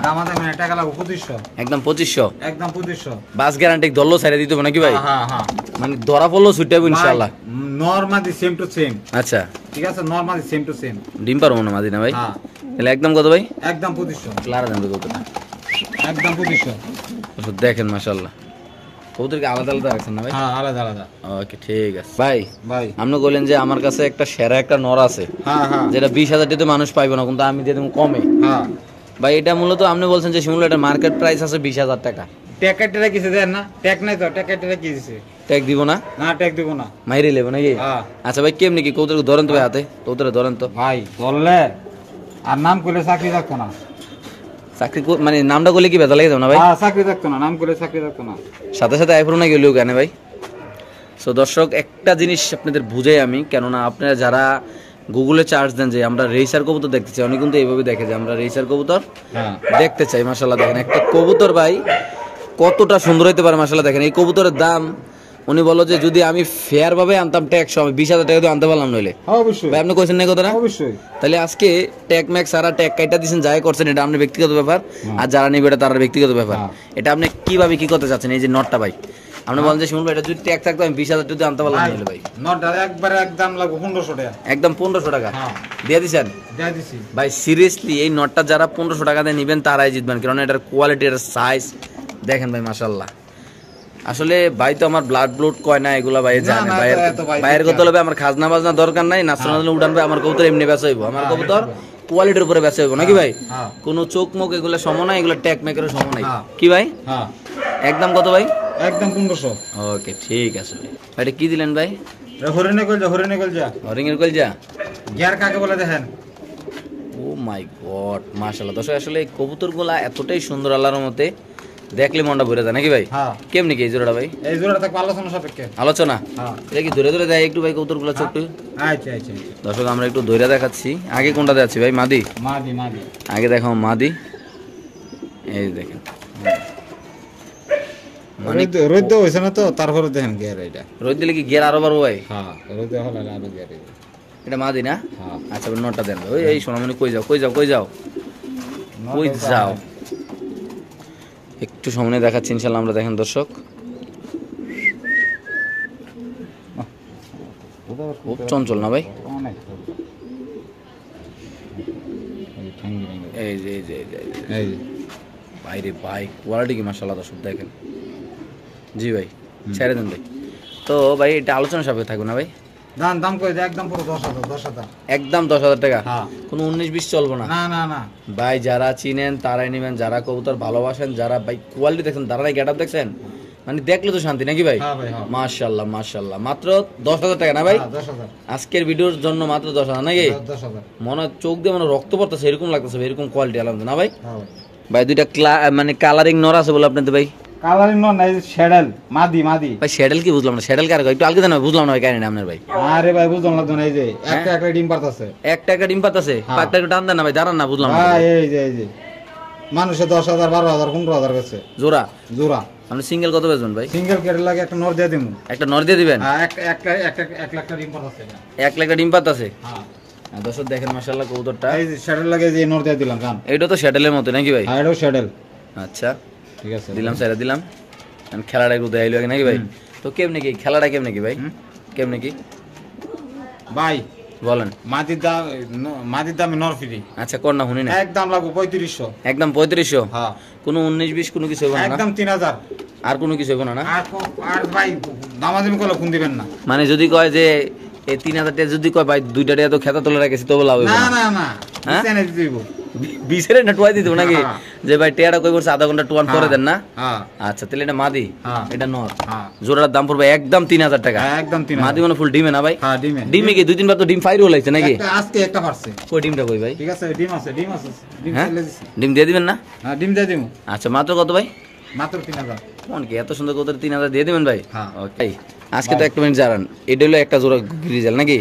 Speaker 2: দামাতে মানে টাকা লাগবে 2500।
Speaker 1: একদম 2500?
Speaker 2: একদম 2500।
Speaker 1: বাস গ্যারান্টি দললো ছেড়ে দিতে হবে নাকি ভাই?
Speaker 2: হ্যাঁ হ্যাঁ।
Speaker 1: মানে ধরা পড়লো ছুটাবো ইনশাআল্লাহ?
Speaker 2: Normally same to same.
Speaker 1: আচ্ছা
Speaker 2: ঠিক আছে। Normally same to same.
Speaker 1: ডিম পারবো না মাদি না ভাই?
Speaker 2: হ্যাঁ।
Speaker 1: তাহলে একদম কত ভাই?
Speaker 2: একদম 2500।
Speaker 1: ক্লারা দেন কতটা?
Speaker 2: একদম 2500।
Speaker 1: দেখেন মাশাআল্লাহ কবুতরকে আলাদা আলাদা রাখছেন না ভাই?
Speaker 2: হ্যাঁ আলাদা আলাদা।
Speaker 1: ওকে ঠিক আছে ভাই।
Speaker 2: ভাই
Speaker 1: আপনি বললেন যে আমার কাছে একটা সেরা একটা নর আছে
Speaker 2: হ্যাঁ হ্যাঁ
Speaker 1: যেটা 20,000 টাকাতে মানুষ পাইবো না, কিন্তু আমি দিয়ে দেবো কমে।
Speaker 2: হ্যাঁ
Speaker 1: ভাই এটা মূলত আপনি বলছেন যে শিমুল এটা মার্কেট প্রাইস আছে 20,000 টাকা।
Speaker 2: ট্যাকেটটা কিছু দেন না? ট্যাক নাই তো? ট্যাকেটটা কি দিছে?
Speaker 1: ট্যাগ দিব না?
Speaker 2: না ট্যাক দিব না।
Speaker 1: মাইরে লেবো নাকি?
Speaker 2: হ্যাঁ।
Speaker 1: আচ্ছা ভাই কেমনি কি কবুতরকে ধরেন তো ভাই হাতে, কবুতরে ধরেন তো
Speaker 2: ভাই ধরলে আর নাম করলে চাকরি থাকতো না।
Speaker 1: চাকরি মানে নামটা করলে কি ব্যথা লেগে যাবে না ভাই?
Speaker 2: হ্যাঁ চাকরি থাকতো না, নাম করলে চাকরি থাকতো না।
Speaker 1: সাথে সাথে আইফোন না গেলেও কেন ভাই? সো দর্শক একটা জিনিস আপনাদের বুঝাই আমি, কেননা আপনারা যারা গুগলে চার্জ দেন যে আমরা রেসার কবুতর দেখতে চাই, অনেক কিন্তু এইভাবে দেখে যে আমরা রেসার কবুতর দেখতে চাই। মাশাআল্লাহ দেখেন একটা কবুতর ভাই কতটা সুন্দর হইতে পারে মাশাআল্লাহ। দেখেন এই কবুতরের দাম উনি বললো যে যদি আমি ফেয়ার ভাবে আনতাম ট্যাক্স আমি 20,000 টাকা দিয়ে আনতে পারলাম নইলে।
Speaker 2: অবশ্যই
Speaker 1: ভাই আপনি কইছেন না কথাটা?
Speaker 2: অবশ্যই।
Speaker 1: তাহলে আজকে ট্যাগ ম্যাক সারা ট্যাগ কাইটা দিছেন যাই করছেন এটা আপনার ব্যক্তিগত ব্যাপার, আর যারা নিবে এটা তার ব্যক্তিগত ব্যাপার। এটা আপনি কিভাবে কি করতে চাচ্ছেন এই যে নটটা ভাই? আপনি বলেন যে শিমুল ভাই এটা যদি ট্যাগ থাকতো আমি 20,000 টাকা দিয়ে আনতে পারলাম নইলে ভাই।
Speaker 2: নটটা একবারে একদম লাগবে 1500 টাকা।
Speaker 1: একদম 1500 টাকা দিয়ে দিছেন
Speaker 2: দিয়ে দিছি
Speaker 1: ভাই। সিরিয়াসলি এই নটটা যারা 1500 টাকা দিয়ে নিবেন তারাই জিতবেন, কারণ এটার কোয়ালিটি এটার সাইজ দেখেন ভাই মাশাআল্লাহ। আসলে ভাই তো আমার ব্লাড ব্লড কয় না এগুলা ভাই জানে, ভাইয়ের কথা হলে আমার খাজনা বাজনা দরকার নাই, নাচনা উড়ান ভাই আমার কবুতর এমনি বেচা হইব, আমার কবুতর কোয়ালিটির উপরে বেচা হইব নাকি ভাই? কোনো চোখ মুখ এগুলো সম নাই, এগুলো ট্যাগ মেকের সম নাই কি ভাই? একদম কত ভাই?
Speaker 2: একদম 1500।
Speaker 1: ওকে ঠিক আছে ভাই। এটা কি দিলেন ভাই?
Speaker 2: হরিণে কলজা
Speaker 1: হরিণের কলজা
Speaker 2: গিয়ার কাকে বলে দেখেন।
Speaker 1: ও মাই গড মাশাআল্লাহ। দর্শক আসলে এই কবুতরগুলা এতটাই সুন্দর আল্লাহর মতে, দেখলে মনটা ভরে যায় নাকি ভাই? কেমনি কি এই জোড়াটা ভাই?
Speaker 2: এই জোড়াটা থাকবে আলোচনা সাপেক্ষে।
Speaker 1: আলোচনা এটা কি ধরে ধরে দেয় একটু ভাই কবুতরগুলো ছোট্ট?
Speaker 2: আচ্ছা আচ্ছা
Speaker 1: দর্শক আমরা একটু ধরে দেখাচ্ছি। আগে কোনটা দেখাচ্ছি ভাই? মাদি আগে দেখাও মাদি। এই দেখেন
Speaker 2: রোদ হইছে না তো, তারপরে দেখেন গিয়ার। এটা
Speaker 1: রোদ দিলে কি গিয়ার আরো বাড়বো ভাই?
Speaker 2: রোদ হলে আরো গিয়ার।
Speaker 1: এটা মাদি না? আচ্ছা নটটা দেন ভাই। এই সোনামণি কই যাও একটু সামনে দেখাচ্ছি ইনশাল্লাহ আমরা। দেখেন দর্শক খুব চঞ্চল না ভাই? এই যে ভাই রে ভাই কোয়ালিটি কি মাশাআল্লাহ দর্শক দেখেন। জি ভাই ছেড়ে দেন ভাই। তো ভাই এটা আলোচনা সাপেক্ষে থাকবে না ভাই?
Speaker 2: দাম কই দে একদম পুরো 10,000
Speaker 1: একদম 10,000 টাকা। কোনো 19-20 চলবো না
Speaker 2: না
Speaker 1: ভাই। যারা চিনেন তারাই নেবেন, যারা কবুতর ভালোবাসেন, যারা ভাই কোয়ালিটি দেখছেন তারাই গেটআপ দেখছেন, মানে দেখলে তো শান্তি নাকি ভাই? মাশাআল্লাহ মাত্র 10,000 টাকা না ভাই? আজকের ভিডিওর জন্য মাত্র 10,000 নাকি? মনে চোখ দিয়ে মনে রক্ত পড়তেছে এরকম লাগতেছে ভাই, এরকম কোয়ালিটি আলহামদুলিল্লাহ না ভাই? ভাই দুইটা মানে কালারিং নর আছে বলে আপনাদের ভাই?
Speaker 2: কালারিং নর নাই, শ্যাডেল মাদি
Speaker 1: ভাই। শ্যাডেল কি বুঝলাম না, শ্যাডেল কার একটু আলগে দেন বুঝলাম না ভাই কাহিনী আপনার ভাই।
Speaker 2: আরে ভাই বুঝলাম না তো, এই যে একটা ডিম পাতাছে,
Speaker 1: একটা ডিম পাতাছে, পাকটা একটু টান দেন না ভাই, দাঁড়ান না বুঝলাম না
Speaker 2: ভাই। এই যে মানুষে 10,000 12,000 15,000 গেছে জোড়া।
Speaker 1: আপনি সিঙ্গেল কত বেচবেন ভাই?
Speaker 2: সিঙ্গেল কেটে লাগে একটা নর দিয়ে দিমু।
Speaker 1: একটা নর দিয়ে দিবেন?
Speaker 2: এক লাখ ডিম পাতাছে।
Speaker 1: 1 লাখ ডিম পাতাছে। দর্শক দেখেন মাশাআল্লাহ কবুতরটা।
Speaker 2: এই যে শ্যাডেল লাগে যে নর দিয়ে দিলাম কান।
Speaker 1: এইটা তো শ্যাডেলের মতো নাকি ভাই?
Speaker 2: এটাও শ্যাডেল।
Speaker 1: আচ্ছা
Speaker 2: ঠিক আছে
Speaker 1: দিলাম স্যার দিলাম। খেলাটা একটু দেখাইলো আগে নাকি ভাই? তো কেমনে কি খেলাটা কেমনে কি ভাই? কেমনে কি
Speaker 2: ভাই
Speaker 1: বলেন?
Speaker 2: মাদির দামে নর ফ্রি।
Speaker 1: আচ্ছা কোন না শুনি না।
Speaker 2: একদম লাগবে 3500।
Speaker 1: একদম 3500? কোনো 19-20 কোনো কিছু হবে না?
Speaker 2: একদম 3000।
Speaker 1: আর কোনো কিছু হবে না?
Speaker 2: আর ভাই দামাদামি করলে ফোন দিবেন না।
Speaker 1: মানে যদি কয় যে এই 3000 টাকা যদি কয় ভাই 2টা টাকা তো খেতা তোলা রেখেছি তো লাভ হবে
Speaker 2: না বিছানে দিব।
Speaker 1: বিছেরে না টুয়াই দিতে নাকি? যে ভাই টেয়াটা কই করছে আধা ঘন্টা টুয়ান করে দেন না? আচ্ছা তাহলে এটা মাদি, এটা নর। জোড়ার দাম পড়বে একদম 3000 টাকা।
Speaker 2: একদম 3000।
Speaker 1: মাদি মানে ফুল ডিমে না ভাই? ডিমে কি 2-3 বার তো ডিম ফাইর হলাইছে নাকি?
Speaker 2: আজকে একটা পারছে।
Speaker 1: কই ডিমটা কই ভাই?
Speaker 2: ঠিক আছে ডিম আছে।
Speaker 1: ডিম দিয়ে দিবেন না?
Speaker 2: হ্যাঁ ডিম দিয়ে দিমু।
Speaker 1: আচ্ছা মাত্র কত ভাই?
Speaker 2: মাত্র 3000।
Speaker 1: কোন কি এত সুন্দর কত 3000 দিয়ে দিবেন ভাই? ওকে আজকে তো একটা মিনিট জানান, এটা হলো একটা জোড়া গ্রিজেল নাকি?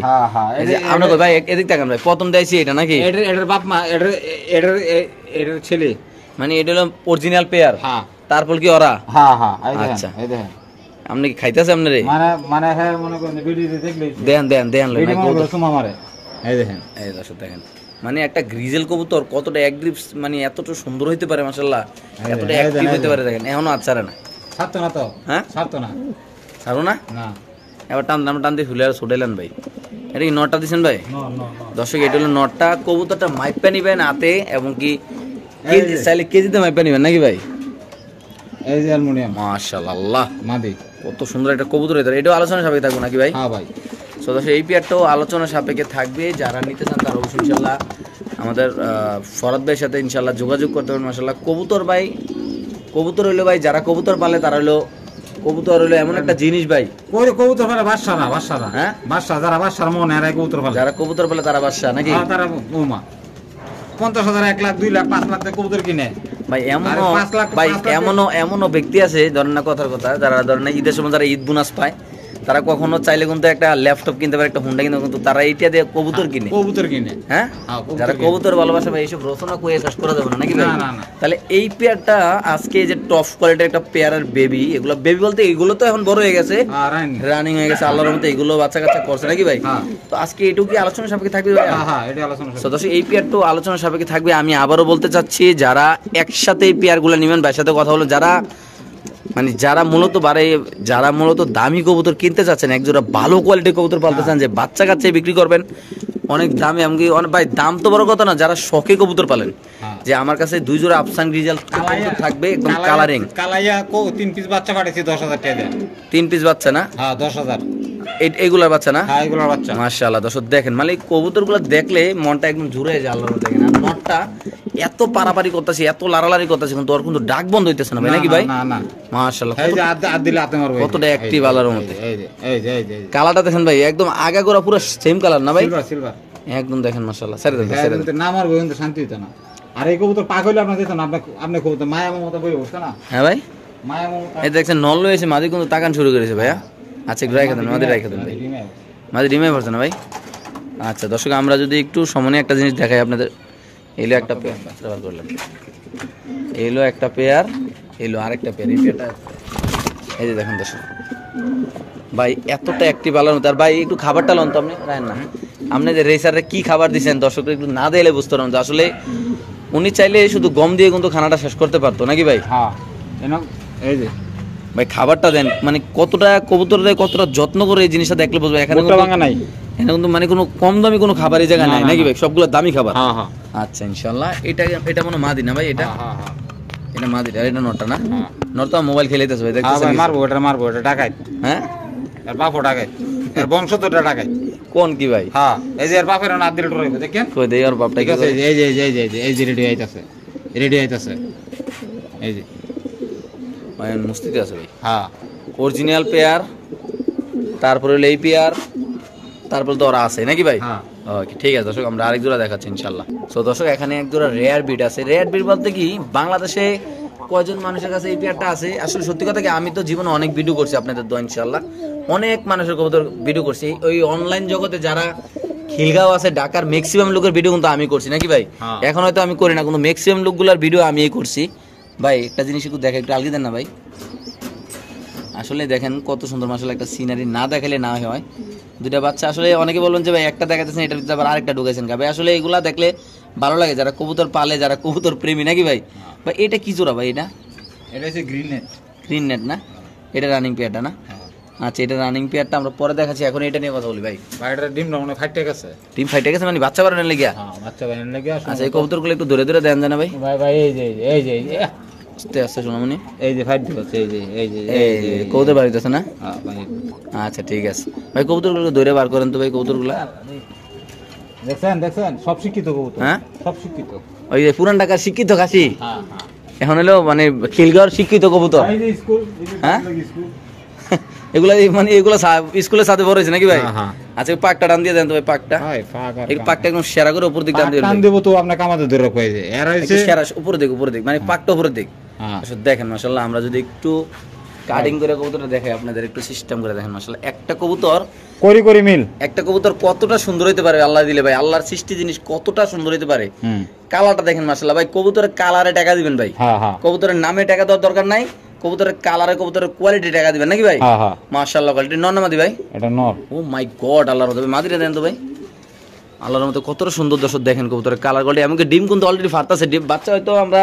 Speaker 1: এই যে আমরা কই ভাই এদিক তাকান ভাই, প্রথম দেইছি এটা নাকি?
Speaker 2: এটার বাপ মা এটার ছেলে,
Speaker 1: মানে এটা হলো অরিজিনাল পেয়ার। তারপর কি ওরা? আচ্ছা
Speaker 2: এই দেখেন
Speaker 1: আপনি কি খাইতেছে আপনারে?
Speaker 2: মানে হ্যাঁ মনে করেন ভিডিওতে দেখলেই
Speaker 1: দেন
Speaker 2: ভিডিও করে সুমা মারে। এই দেখেন
Speaker 1: এই দর্শক দেখেন, মানে একটা গ্রিজেল কবুতর কতটা অ্যাগ্রিভ, মানে এতটা সুন্দর হইতে পারে মাশাআল্লাহ, এতটা অ্যাক্টিভ হইতে পারে দেখেন। এখনো আচ্ছারে না
Speaker 2: ছাড়তো না তো? হ্যাঁ ছাড়তো না।
Speaker 1: ছাড়ো না?
Speaker 2: না
Speaker 1: এবার টান দিয়ে ফুলে আর ছুটাইলেন ভাই। এটা কি নটটা দিচ্ছেন ভাই? দর্শক এটা হলো নটটা। কবুতরটা মাইপা নিবেন হাতে, এবং কি চাইলে কেজিতে মাইপা নিবেন নাকি ভাই?
Speaker 2: এই যে অ্যালুমিনিয়াম
Speaker 1: মাশাআল্লাহ
Speaker 2: মাদি
Speaker 1: কত সুন্দর একটা কবুতর। এটাও আলোচনা সাপেক্ষে থাকবে নাকি ভাই?
Speaker 2: হ্যাঁ ভাই।
Speaker 1: সো দর্শক এই পেয়ারটাও আলোচনা সাপেক্ষে থাকবে। যারা নিতে চান তারা অবশ্যই ইনশাল্লাহ আমাদের ফরাদ ভাইয়ের সাথে ইনশাল্লাহ যোগাযোগ করতে পারেন। মাশাআল্লাহ কবুতর ভাই, কবুতর হইলো ভাই যারা কবুতর পালে তারা হইলো, কবুতর হইলো এমন একটা জিনিস ভাই।
Speaker 2: কবুতর পালে বাদশা, হ্যাঁ বাদশা, যারা বাদশার মন এরাই কবুতর পালে।
Speaker 1: যারা কবুতর পালে তারা বাদশা নাকি?
Speaker 2: তারা বৌমা 50,000 1 লাখ 2 লাখ 5 লাখ টাকা কবুতর কিনে
Speaker 1: ভাই। এমনও ব্যক্তি আছে ধরেন না, কথার কথা, যারা ধরেন ঈদের সময় যারা ঈদ বোনাস পায় তারা কখনো চাইলে কিন্তু একটা ল্যাপটপ কিনতে পারে, একটা হুন্ডা কিনতে পারে, কিন্তু তারা এইটা দিয়ে কবুতর কিনে।
Speaker 2: কবুতর কিনে,
Speaker 1: হ্যাঁ, যারা কবুতর ভালোবাসে ভাই এইসব রচনা কয়ে শেষ করা যাবে না নাকি ভাই?
Speaker 2: না।
Speaker 1: তাহলে এই পেয়ারটা আজকে যে টপ কোয়ালিটির একটা পেয়ারের বেবি, এগুলো বেবি বলতে এগুলো তো এখন বড় হয়ে গেছে, রানিং হয়ে গেছে আল্লাহর রহমতে, এগুলো বাচ্চা কাচ্চা করছে নাকি ভাই? তো আজকে এটুকু কি আলোচনা সাপেক্ষে থাকবে ভাই?
Speaker 2: হ্যাঁ, এটা আলোচনা
Speaker 1: তো দর্শক এই পেয়ার তো আলোচনা সাপেক্ষে থাকবে। আমি আবারও বলতে চাচ্ছি, যারা একসাথে এই পেয়ারগুলো নেবেন, ভাইয়ের সাথে কথা হলো, যারা মানে যারা মূলত দামি কবুতর কিনতে চাচ্ছেন, একজোড়া ভালো কোয়ালিটির কবুতর পালতে চান, যে বাচ্চা কাচ্চায় বিক্রি করবেন অনেক দামে, এমনকি অনেক ভাই দাম তো বড় কথা না, যারা শখে কবুতর পালেন, যে আমার কাছে 2 জোড়া আফসান গ্রিজাল কবুতর থাকবে একদম কালারিং,
Speaker 2: কালাইয়া 3 পিস বাচ্চা পাঠিয়েছি 10,000 টাকা দিয়ে।
Speaker 1: 3 পিস বাচ্চা না?
Speaker 2: হ্যাঁ, 10,000।
Speaker 1: এইগুলার বাচ্চা না?
Speaker 2: হ্যাঁ, এগুলোর বাচ্চা।
Speaker 1: মাশাআল্লাহ দর্শক দেখেন, মানে এই কবুতরগুলো দেখলে মনটা একদম জুড়ে যায় আল্লাহর রহমতে। দেখেন আর নটটা এত পারাপারি করতেছে, এত লারালারি করতেছে, কিন্তু ওর কিন্তু ডাক বন্ধ হইতেছে না ভাই নাকি ভাই?
Speaker 2: না।
Speaker 1: মাশাআল্লাহ
Speaker 2: এই যে আদ দিলে হাতে মারবে,
Speaker 1: কতটা অ্যাক্টিভ আল্লাহর রহমতে।
Speaker 2: এই যে
Speaker 1: কালারটা দেখেন ভাই, একদম আগাগোড়া পুরো সেম কালার না ভাই?
Speaker 2: সিলভার
Speaker 1: একদম দেখেন মাশাআল্লাহ। ছেড়ে দেন।
Speaker 2: না মারবে কিন্তু শান্তি হইতো না। আর এই কবুতর পাক হইলে আপনার দিত না, আপনি কবুতর মায়া মমতা বই বসছে না?
Speaker 1: হ্যাঁ ভাই,
Speaker 2: মায়া মমতা
Speaker 1: এই দেখছেন নল এসে মাদি কিন্তু তাকান শুরু করেছে ভাইয়া। আচ্ছা একটু রাইখা দেন, মাদি রাইখা দেন ভাই। মাদি ডিমে পড়ছে না ভাই? আচ্ছা দর্শক, আমরা যদি একটু সামনে একটা জিনিস দেখাই আপনাদের, এলো একটা পেয়ার ব্যবহার করলাম, এলো একটা পেয়ার, এলো আরেকটা পেয়ার, এই পেয়ারটা এই যে দেখেন দর্শক ভাই, এতটা অ্যাক্টিভ আলার মতো। আর ভাই একটু খাবারটা লন তো আপনি রাখেন না, আপনি যে রেসারে কি খাবার দিচ্ছেন দর্শকরা একটু না দিলে বুঝতে পারবেন যে আসলে উনি চাইলে শুধু গম দিয়ে কিন্তু খানাটা শেষ করতে পারতো নাকি ভাই?
Speaker 2: হ্যাঁ, এই যে
Speaker 1: ভাই খাবারটা দেন, মানে কতটা কবুতরের কতটা যত্ন করে এই জিনিসটা দেখলে বুঝবে। এখানে
Speaker 2: নাই,
Speaker 1: এখানে কিন্তু মানে কোনো কম দামি কোনো খাবার এই জায়গায় নাই নাকি ভাই? সবগুলো দামি খাবার।
Speaker 2: হ্যাঁ।
Speaker 1: আচ্ছা ইনশাআল্লাহ। এটা মনে মাদি না ভাই? এটা এটা মাদি, আর এটা নটটা না? নটটা মোবাইল খেলাইতেছে ভাই, দেখতেছেন?
Speaker 2: মারবো এটা টাকায়।
Speaker 1: হ্যাঁ,
Speaker 2: এর বাপও টাকায়, এর বংশ তো টাকায়।
Speaker 1: কোন কি ভাই?
Speaker 2: হ্যাঁ, এই যে এর বাপের না দিল টরাইবো, দেখেন
Speaker 1: কই দেই আর বাপটা কি?
Speaker 2: এই যে রেডি আইতাছে এই যে
Speaker 1: ভাই মুস্তিতে আছে ভাই।
Speaker 2: হ্যাঁ,
Speaker 1: অরিজিনাল পেয়ার, তারপরে হলো এই পেয়ার, তারপরে তো ওরা আছে নাকি ভাই?
Speaker 2: হ্যাঁ।
Speaker 1: ওকে ঠিক আছে দর্শক, আমরা আরেক জোড়া দেখাচ্ছি ইনশাআল্লাহ। সো দর্শক এখানে এক জোড়া রেয়ার বিট আছে। রেয়ার বিট বলতে কি, বাংলাদেশে কয়জন মানুষের কাছে এই পেয়ারটা আছে? আসলে সত্যি কথা কি, আমি তো জীবনে অনেক ভিডিও করছি আপনাদের দোয়া ইনশাআল্লাহ, অনেক মানুষের কবুতর ভিডিও করছি। ওই অনলাইন জগতে যারা খিলগাঁও আছে, ঢাকার ম্যাক্সিমাম লোকের ভিডিও কিন্তু আমি করছি নাকি ভাই? এখন হয়তো আমি করি না, কিন্তু ম্যাক্সিমাম লোকগুলোর ভিডিও আমিই করছি ভাই। একটা জিনিস একটু দেখে, একটু আলগি দেন না ভাই। আসলে দেখেন কত সুন্দর মাশাআল্লাহ, একটা সিনারি না দেখালে না হয়। দুইটা বাচ্চা, আসলে অনেকে বলবেন যে ভাই একটা দেখাতেছেন, এটার ভিতরে আবার আরেকটা ঢুকাইছেন ভাই। আসলে এগুলা দেখলে ভালো লাগে, যারা কবুতর পালে, যারা কবুতর প্রেমী নাকি ভাই? ভাই এটা কি জোড়া ভাই? এটা
Speaker 2: হচ্ছে
Speaker 1: গ্রিন নেট না? এটা রানিং পেয়ারটা না? আচ্ছা, এটা রানিং পেয়ারটা আমরা পরে দেখাচ্ছি, এখন এটা নিয়ে কথা বলি ভাই।
Speaker 2: এটা ডিম না মানে ফাইটে গেছে,
Speaker 1: ডিম ফাইটে গেছে মানে বাচ্চা বানানোর লাগিয়া?
Speaker 2: হ্যাঁ, বাচ্চা বানানোর লাগিয়া।
Speaker 1: আচ্ছা, এই কবুতরগুলো একটু ধরে ধরে দেন জানা ভাই।
Speaker 2: ভাই এই যে
Speaker 1: আস্তে আস্তে শোনামনি,
Speaker 2: এই যে ফাইট দিচ্ছে, এই যে
Speaker 1: কবুতর বাড়িতেছে না?
Speaker 2: হ্যাঁ ভাই।
Speaker 1: আচ্ছা ঠিক আছে ভাই, কবুতরগুলো ধরে বার করেন তো ভাই। কবুতরগুলো
Speaker 2: দেখছেন সব শিক্ষিত কবুতর।
Speaker 1: হ্যাঁ,
Speaker 2: সব শিক্ষিত।
Speaker 1: ওই যে পুরান ঢাকার শিক্ষিত খাসি,
Speaker 2: হ্যাঁ।
Speaker 1: এখন হলো মানে খিলগাঁওর শিক্ষিত কবুতর।
Speaker 2: এই যে স্কুল,
Speaker 1: হ্যাঁ এগুলা মানে এগুলো স্কুলের সাথে বড় হয়েছে নাকি ভাই? আচ্ছা পাকটা টান দিয়ে দেন তো ভাই। পাকটা পাকটা একদম সেরা করে উপর দিক টান দিয়ে
Speaker 2: টান দেব তো, আপনার কামাতে ধরে কইছে এর হইছে
Speaker 1: সেরা উপরে দিক মানে পাকটা উপরে দিক। দেখেন মাশাআল্লাহ, আমরা যদি একটু কাটিং করে কবুতরটা দেখাই আপনাদের, একটু সিস্টেম করে দেখেন মাশাআল্লাহ, একটা কবুতর
Speaker 2: করি মিল,
Speaker 1: একটা কবুতর কতটা সুন্দর হইতে পারে আল্লাহ দিলে ভাই। আল্লাহর সৃষ্টি জিনিস কতটা সুন্দর হইতে পারে। কালারটা দেখেন মাশাআল্লাহ ভাই, কবুতরের কালারে টাকা দিবেন ভাই। কবুতরের নামে টাকা দেওয়ার দরকার নাই, কবুতরের কালারে কবুতরের কোয়ালিটি টাকা দিবেন নাকি ভাই? মাশাআল্লাহ, কোয়ালিটি নর না মাদি ভাই? এটা নর। ও মাই গড, আল্লাহর রহমতে মাদিটা দেন তো ভাই। আল্লাহর রহমতে কতটা সুন্দর দর্শক দেখেন কবুতরের কালার কোয়ালিটি। এমনকি ডিম কিন্তু অলরেডি ফাটতাছে, ডিম বাচ্চা হয়তো আমরা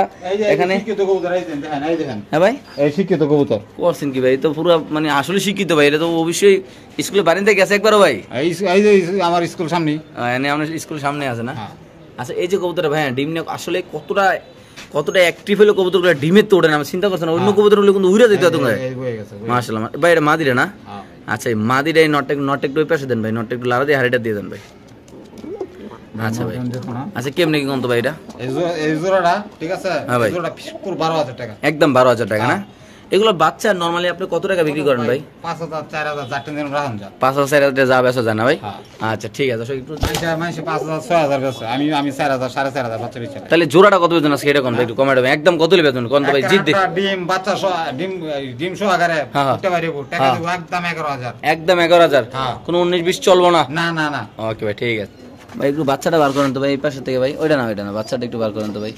Speaker 1: এখানে।
Speaker 2: শিক্ষিত কবুতর এই দেখেন, এই দেখেন।
Speaker 1: হ্যাঁ ভাই,
Speaker 2: এই শিক্ষিত কবুতর
Speaker 1: করছেন কি ভাই? তো পুরো মানে আসলে শিক্ষিত ভাই, এটা তো অবশ্যই স্কুলে বাড়িতে গেছে একবারও ভাই।
Speaker 2: এই যে আমার স্কুল সামনে,
Speaker 1: এনে আমাদের স্কুল সামনে আছে না? আচ্ছা, এই যে কবুতর ভাই ডিম নিয়ে আসলে কতটা অ্যাক্টিভ হলো কবুতরগুলো, ডিমের তো ওঠে না। আমি চিন্তা করছি না, অন্য কবুতর হলে কিন্তু উড়ে যেত এত করে। মাশাআল্লাহ ভাই, এটা মাদিরা না? আচ্ছা, এই মাদিরা, এই নটটা একটু ওই পাশে দেন ভাই, নটটা একটু লাড়া দিয়ে হাড়িটা দিয়ে দেন ভাই। আচ্ছা ভাই, আচ্ছা কেমনে কি কোনটা ভাই? এটা
Speaker 2: এই জোড়াটা ঠিক আছে,
Speaker 1: হ্যাঁ ভাই,
Speaker 2: জোড়াটা 12,000 টাকা,
Speaker 1: একদম 12,000 টাকা না? এগুলো বাচ্চা নরমালি আপনি কত টাকা বিক্রি করেন ভাই?
Speaker 2: 5,000 4,000 চারটে দিন রাখুন যা।
Speaker 1: 5,000 4,000 যা বেচা যায় না ভাই?
Speaker 2: হ্যাঁ।
Speaker 1: আচ্ছা ঠিক আছে দর্শক একটু
Speaker 2: মানুষে 5,000 6,000 বেচে, আমি 4,000 4,500 বাচ্চা বেচে।
Speaker 1: তাহলে জোড়াটা কত বেতন আছে এটা কোন ভাই একটু কমেন্ট হবে একদম কত বেতন কোন তো ভাই জিদ দে
Speaker 2: ডিম বাচ্চা ডিম সহকারে
Speaker 1: হ্যাঁ।
Speaker 2: উঠতে পারিব, টাকা দিব একদম 11,000।
Speaker 1: একদম 11,000
Speaker 2: হ্যাঁ।
Speaker 1: কোনো 19-20 চলবো না?
Speaker 2: না না না।
Speaker 1: ওকে ভাই ঠিক আছে ভাই একটু বাচ্চাটা বার করেন তো ভাই এই পাশে থেকে ভাই, ওইটা না বাচ্চাটা একটু বার করেন তো ভাই।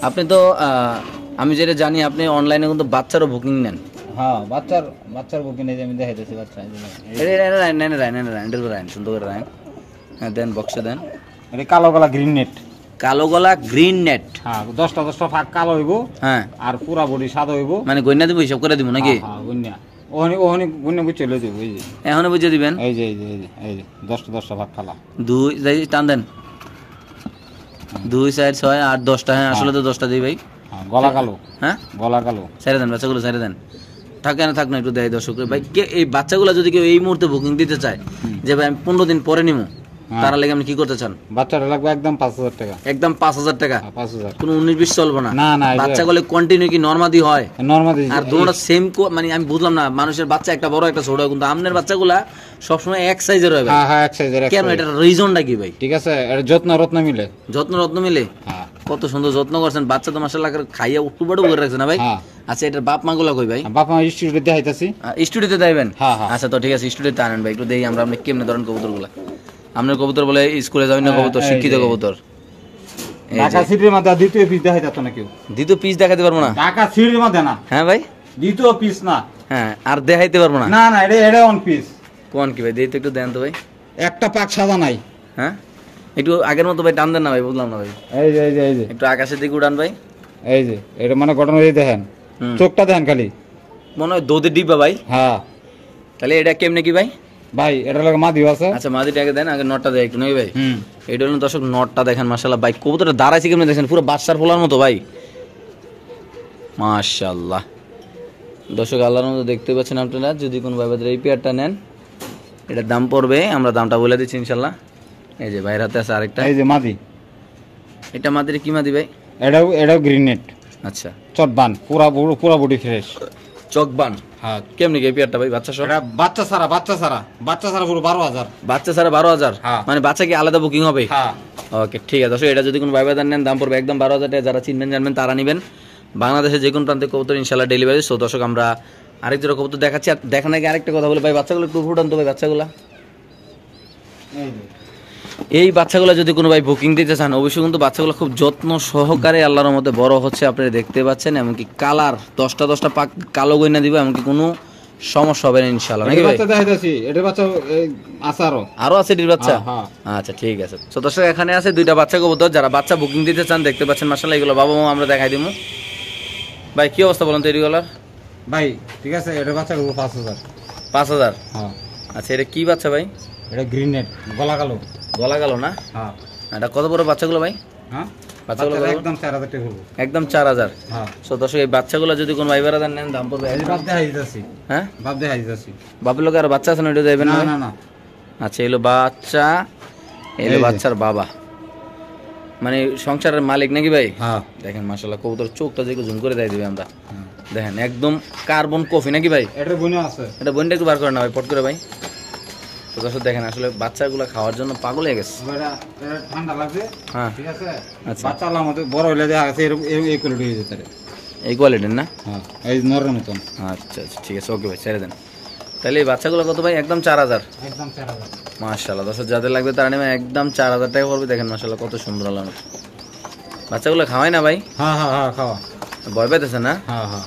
Speaker 1: আপনি তো আমি যেটা জানি আপনি অনলাইনে কিন্তু বাচ্চারও বুকিং নেন।
Speaker 2: হ্যাঁ, বাচ্চার বুকিং এই যে আমি দেখাইতেছি বাচ্চা।
Speaker 1: রাইন সুন্দর করে রাইন, হ্যাঁ দেন বক্সে দেন।
Speaker 2: এটা কালো গলা গ্রিন নেট।
Speaker 1: কালো গলা গ্রিন নেট।
Speaker 2: হ্যাঁ, 10টা ফাঁক কালো হইব।
Speaker 1: হ্যাঁ,
Speaker 2: আর পুরা বডি সাদা হইব।
Speaker 1: মানে গয়না দিব হিসাব করে দিব নাকি?
Speaker 2: হ্যাঁ গুন্না, ওহনি গুন্না বুঝে লই দেব। এই যে
Speaker 1: এখনো বুঝে দিবেন।
Speaker 2: এই যে 10টা ফাঁক কালা।
Speaker 1: 2 যাই টান দেন, 2 4 6 8 10টা। হ্যাঁ আসলে তো 10টা দিই ভাই।
Speaker 2: হ্যাঁ, গলা কালো।
Speaker 1: হ্যাঁ
Speaker 2: গলা কালো।
Speaker 1: ছেড়ে দেন বাচ্চাগুলো, ছেড়ে দেন। থাক না একটু দেয় দর্শক ভাই। এই বাচ্চাগুলো যদি কেউ এই মুহূর্তে বুকিং দিতে চায় যে ভাই আমি 15 দিন পরে নিবো, তারা লাগে আপনি কি করতে চান?
Speaker 2: বাচ্চাটা লাগবে একদম 5,000 টাকা।
Speaker 1: একদম 5,000 টাকা?
Speaker 2: 5,000।
Speaker 1: কোনো 19-20 চলবো না?
Speaker 2: না না,
Speaker 1: বাচ্চাগুলো কন্টিনিউ কি নরমাদি হয়?
Speaker 2: নরমালি।
Speaker 1: আর দুটোটা সেম, মানে আমি বুঝলাম না, মানুষের বাচ্চা একটা বড় একটা ছোট হয়, কিন্তু আমনের বাচ্চাগুলা সবসময় এক সাইজের হয় ভাই।
Speaker 2: হ্যাঁ হ্যাঁ, এক সাইজের।
Speaker 1: কেন, এটার রিজনটা কি ভাই?
Speaker 2: ঠিক আছে, এর যত্ন রত্ন মিলে।
Speaker 1: যত্ন মিলে?
Speaker 2: হ্যাঁ।
Speaker 1: কত সুন্দর যত্ন করছেন, বাচ্চা তো মাশাআল্লাহ খাইয়া উঠুবাড়ু করে রাখছে না ভাই?
Speaker 2: হ্যাঁ।
Speaker 1: আচ্ছা এটার বাপ মা গুলা কই ভাই?
Speaker 2: বাপ মা স্টুডিওতে দেখাইতাছি।
Speaker 1: স্টুডিওতে দেবেন?
Speaker 2: হ্যাঁ হ্যাঁ।
Speaker 1: আচ্ছা তো ঠিক আছে, স্টুডিওতে আনেন ভাই, একটু দেই আমরা আপনি কেমনে ধরেন কবুতরগুলা। আপনার কবুতর বলে স্কুলে যাবেন না কবুতর, শিক্ষিত কবুতর।
Speaker 2: ঢাকা সিটির মধ্যে দ্বিতীয় পিস দেখাই যাচ্ছে না কেউ।
Speaker 1: দ্বিতীয় পিস দেখাতে পারবো না?
Speaker 2: ঢাকা সিটির মধ্যে না।
Speaker 1: হ্যাঁ ভাই,
Speaker 2: দ্বিতীয় পিস না।
Speaker 1: হ্যাঁ আর দেখাইতে পারবো না?
Speaker 2: না না, এটা ওয়ান পিস।
Speaker 1: কোন কি ভাই, দেই তো একটু দেন তো ভাই।
Speaker 2: একটা পাক সাদা নাই।
Speaker 1: হ্যাঁ একটু আগের মতো ভাই টান দেন না ভাই, বুঝলাম না ভাই।
Speaker 2: এই যে
Speaker 1: একটু আকাশের দিকে উড়ান ভাই।
Speaker 2: এই যে এটা মানে ঘটনা এই দেখেন, চোখটা দেখেন খালি,
Speaker 1: মনে হয় দুধের ডিব্বা ভাই।
Speaker 2: হ্যাঁ।
Speaker 1: তাহলে এটা কেমনে কি ভাই?
Speaker 2: ভাই এটা লাগে মাদিও আছে।
Speaker 1: আচ্ছা মাদিটাকে দেন, আগে নটটা দেয় একটু নাকি ভাই?
Speaker 2: হুম।
Speaker 1: এটা হলো দর্শক নটটা দেখেন মাশাআল্লাহ ভাই, কবুতরটা দাঁড়াইছে কেমনে দেখেন, পুরো বাচ্চার ফোলার মতো ভাই, মাশাআল্লাহ। দর্শক আল্লাহর মতো দেখতে পাচ্ছেন আপনারা, যদি কোনো ভাই এই পেয়ারটা নেন এটার দাম পড়বে, আমরা দামটা বলে দিচ্ছি ইনশাল্লাহ। এই যে ভাইয়ের হাতে আছে আরেকটা,
Speaker 2: এই যে মাদি।
Speaker 1: এটা মাদির কি মাদি ভাই?
Speaker 2: এটাও গ্রিন নেট।
Speaker 1: আচ্ছা
Speaker 2: চটবান, পুরা বডি ফ্রেশ।
Speaker 1: চকবান।
Speaker 2: হ্যাঁ।
Speaker 1: কেমনি কি এই পেয়ারটা ভাই? বাচ্চা সহ?
Speaker 2: এটা বাচ্চা ছাড়া পুরো 12,000।
Speaker 1: বাচ্চা ছাড়া 12,000?
Speaker 2: হ্যাঁ।
Speaker 1: মানে বাচ্চা কি আলাদা বুকিং হবে?
Speaker 2: হ্যাঁ।
Speaker 1: ওকে ঠিক আছে দর্শক, এটা যদি কোনো ভাই নেন দাম পড়বে একদম 12,000 টাকা। যারা চিনবেন জানবেন তারা নেবেন। বাংলাদেশে যে কোনো প্রান্তে কবুতর ইনশাল্লাহ ডেলিভারি। সো দর্শক আমরা আরেক জোড়া কবুতর দেখাচ্ছি। আর দেখার আগে আরেকটা কথা বলে ভাই, বাচ্চাগুলো একটু ফুটান তো ভাই বাচ্চাগুলা। এই বাচ্চাগুলো যদি কোনো ভাই বুকিং দিতে চান অবশ্যই কিন্তু বাচ্চাগুলো খুব যত্ন সহকারে আল্লাহর মধ্যে বড় হচ্ছে, আপনারা দেখতে পাচ্ছেন। এমনকি কালার 10টা পাক কালো গয়না দিব, এমনকি কোনো সমস্যা হবে না ইনশাআল্লাহ নাকি ভাই?
Speaker 2: এটা বাচ্চা
Speaker 1: আরো আছে এটির বাচ্চা?
Speaker 2: হ্যাঁ।
Speaker 1: আচ্ছা ঠিক আছে। তো দর্শক এখানে আছে 2টা বাচ্চা কবুতর, যারা বাচ্চা বুকিং দিতে চান দেখতে পাচ্ছেন মাশাআল্লাহ, এগুলো বাবা মা আমরা দেখাই দিমু। ভাই কি অবস্থা বলেন তো এগুলার?
Speaker 2: ভাই ঠিক আছে, এটা বাচ্চা 5,000।
Speaker 1: 5,000?
Speaker 2: হ্যাঁ।
Speaker 1: আচ্ছা এটা কি বাচ্চা ভাই?
Speaker 2: এটা গ্রিন নেট, গলা কালো।
Speaker 1: গলা গেল না?
Speaker 2: হ্যাঁ।
Speaker 1: এটা কত বড় বাচ্চাগুলো ভাই?
Speaker 2: হ্যাঁ,
Speaker 1: বাচ্চাগুলো
Speaker 2: একদম 4,000 টাকা হলো।
Speaker 1: একদম 4,000?
Speaker 2: হ্যাঁ।
Speaker 1: সো দর্শক এই বাচ্চাগুলো যদি কোনো ভাই বেড়াদার নেন দাম পড়বে
Speaker 2: এই বাপ দেখাই দিতেছি।
Speaker 1: হ্যাঁ
Speaker 2: বাপ দেখাই দিতেছি।
Speaker 1: বাপের লোক আর বাচ্চা আছে না, ওইটা দেবেন
Speaker 2: না
Speaker 1: না?
Speaker 2: না না।
Speaker 1: আচ্ছা এলো বাচ্চা, এলো
Speaker 2: এই যে।
Speaker 1: বাচ্চার বাবা, মানে সংসারের মালিক নাকি ভাই?
Speaker 2: হ্যাঁ।
Speaker 1: দেখেন মাশাআল্লাহ কবুতর চোখটা যেগুলো জুম করে দেয় দিবে আমরা, দেখেন একদম কার্বন কফি নাকি ভাই?
Speaker 2: এটা বনে আছে।
Speaker 1: এটা বোনটা একটু বার করে না ভাই পট করে ভাই। তো দর্শক দেখেন আসলে বাচ্চাগুলো খাওয়ার জন্য পাগল হয়ে গেছে।
Speaker 2: এটা ঠান্ডা লাগবে।
Speaker 1: হ্যাঁ
Speaker 2: ঠিক আছে।
Speaker 1: আচ্ছা।
Speaker 2: বাচ্চা আলার মতো বড় হইলে দেখা গেছে এই কোয়ালিটি হয়ে যেতে।
Speaker 1: এই কোয়ালিটির না?
Speaker 2: হ্যাঁ, এই নরের মতন।
Speaker 1: আচ্ছা আচ্ছা ঠিক আছে, ওকে ভাই ছেড়ে দেন। তাহলে এই বাচ্চাগুলো কত ভাই? একদম 4,000?
Speaker 2: একদম 4,000।
Speaker 1: মাশাআল্লাহ দর্শক যাদের লাগবে তারা নেবেন, একদম 4,000 টাকা পড়বে। দেখেন মাশাআল্লাহ কত সুন্দর আলাম। বাচ্চাগুলো খাওয়াই না ভাই?
Speaker 2: হ্যাঁ হ্যাঁ হ্যাঁ, খাওয়া।
Speaker 1: ভয় পাইতেছে না?
Speaker 2: হ্যাঁ হ্যাঁ।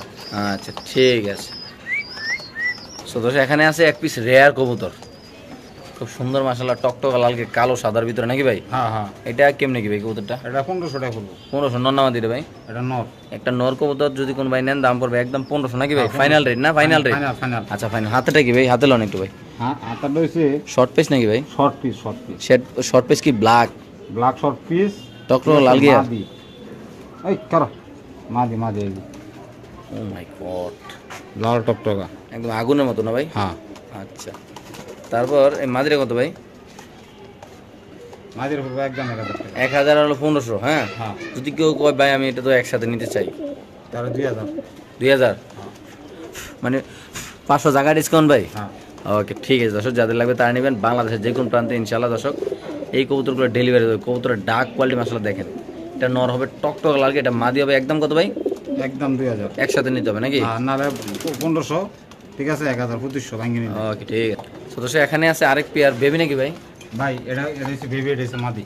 Speaker 1: আচ্ছা ঠিক আছে। সো দর্শক এখানে আছে এক পিস রেয়ার কবুতর, খুব সুন্দর মাশাআল্লাহ, টকটকা লালকে কালো সাদার ভিতরে নাকি ভাই?
Speaker 2: হ্যাঁ হ্যাঁ।
Speaker 1: এটা কেমনে কি ভাই কবুতরটা?
Speaker 2: এটা 1,500 টাকা পড়বে।
Speaker 1: 1500 নর নামা দিলে ভাই?
Speaker 2: এটা নর।
Speaker 1: একটা নর কবুতর যদি কোন ভাই নেন দাম পড়বে একদম 1500 নাকি ভাই? ফাইনাল রেট না? Final rate?
Speaker 2: ফাইনাল।
Speaker 1: আচ্ছা ফাইনাল। হাতেটা কি ভাই? হাতে লন একটু ভাই।
Speaker 2: হ্যাঁ, আটাটা হইছে
Speaker 1: শর্ট পিস নাকি ভাই?
Speaker 2: Short piece.
Speaker 1: শর্ট পিস কি ব্ল্যাক
Speaker 2: শর্ট পিস।
Speaker 1: টকটকা লাল গিয়া?
Speaker 2: এই কারো মাদি এই
Speaker 1: ও মাই গড,
Speaker 2: লাল টকটকা
Speaker 1: একদম আগুনের মতো না ভাই?
Speaker 2: হ্যাঁ।
Speaker 1: আচ্ছা তারপর এই মাদিরা কত ভাই?
Speaker 2: মাদির পড়বে একদম 1,000 টাকা।
Speaker 1: 1,000 হলো 1500? হ্যাঁ।
Speaker 2: হ্যাঁ।
Speaker 1: যদি কেউ কয় ভাই আমি এটা তো একসাথে নিতে চাই,
Speaker 2: তাহলে 2,000।
Speaker 1: 2,000? মানে 500 জায়গা ডিসকাউন্ট ভাই।
Speaker 2: হ্যাঁ
Speaker 1: ওকে ঠিক আছে দর্শক, যাদের লাগবে তারা নেবেন, বাংলাদেশের যে কোনো প্রান্তে ইনশাআল্লাহ দর্শক এই কবুতরগুলো ডেলিভারি দেবে। কবুতরের ডাক কোয়ালিটি মাসাল্লাহ দেখেন, এটা নর হবে টকটক লাল, এটা মাদি হবে একদম কত ভাই?
Speaker 2: একদম 2000
Speaker 1: একসাথে নিতে হবে নাকি?
Speaker 2: নালে 1500, ঠিক আছে 1000 2500 ভাঙিয়ে নিন।
Speaker 1: ওকে ঠিক আছে। তো দর্শক এখানে আছে আরেক পেয়ার বেবি নাকি ভাই?
Speaker 2: ভাই এটা হচ্ছে বেবি, এটা হচ্ছে মাদি।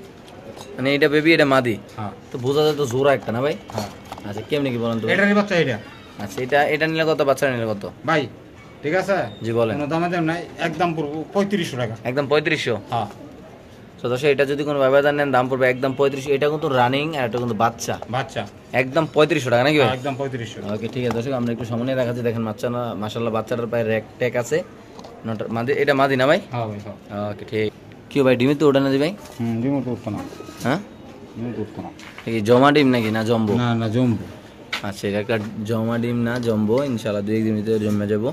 Speaker 1: মানে এটা বেবি এটা মাদি,
Speaker 2: হ্যাঁ
Speaker 1: তো বোঝা যায় তো জোড়া একটা না ভাই?
Speaker 2: হ্যাঁ
Speaker 1: আচ্ছা কেমনি কি বলেন তো?
Speaker 2: এটারই বাচ্চা এটা।
Speaker 1: আচ্ছা এটা নিলে কত, বাচ্চা নিলে কত
Speaker 2: ভাই ঠিক আছে,
Speaker 1: জি বলেন।
Speaker 2: কোনো দামে দেন নাই, একদম পড়বো 3500 টাকা।
Speaker 1: একদম 3500?
Speaker 2: হ্যাঁ
Speaker 1: তো দর্শক এটা যদি কোনো ব্যবধান নেন দাম পড়বে একদম 3500। এটা কিন্তু রানিং আর এটা কিন্তু বাচ্চা,
Speaker 2: বাচ্চা
Speaker 1: একদম 3500 টাকা নাকি ভাই?
Speaker 2: একদম 3500।
Speaker 1: ওকে ঠিক আছে দর্শক, আমরা একটু সামনে দেখাচ্ছি, দেখেন মাশাআল্লাহ বাচ্চাটার পায়ে র্যাক ট্যাক আছে। নটার মাদি, এটা মাদি না ভাই?
Speaker 2: হ্যাঁ ভাই হ্যাঁ।
Speaker 1: ওকে ঠিক। কি ভাই ডিমে তো ওটা না দি ভাই?
Speaker 2: ডিমও তো উঠতো না,
Speaker 1: হ্যাঁ
Speaker 2: ডিমও তো উঠতো না।
Speaker 1: এই জমা ডিম নাকি না জম্বো?
Speaker 2: না না জম্বু।
Speaker 1: আচ্ছা এটা একটা জমা ডিম না জম্বো, ইনশাআল্লাহ 2-1 দিন ভিতরে জমে যাবো।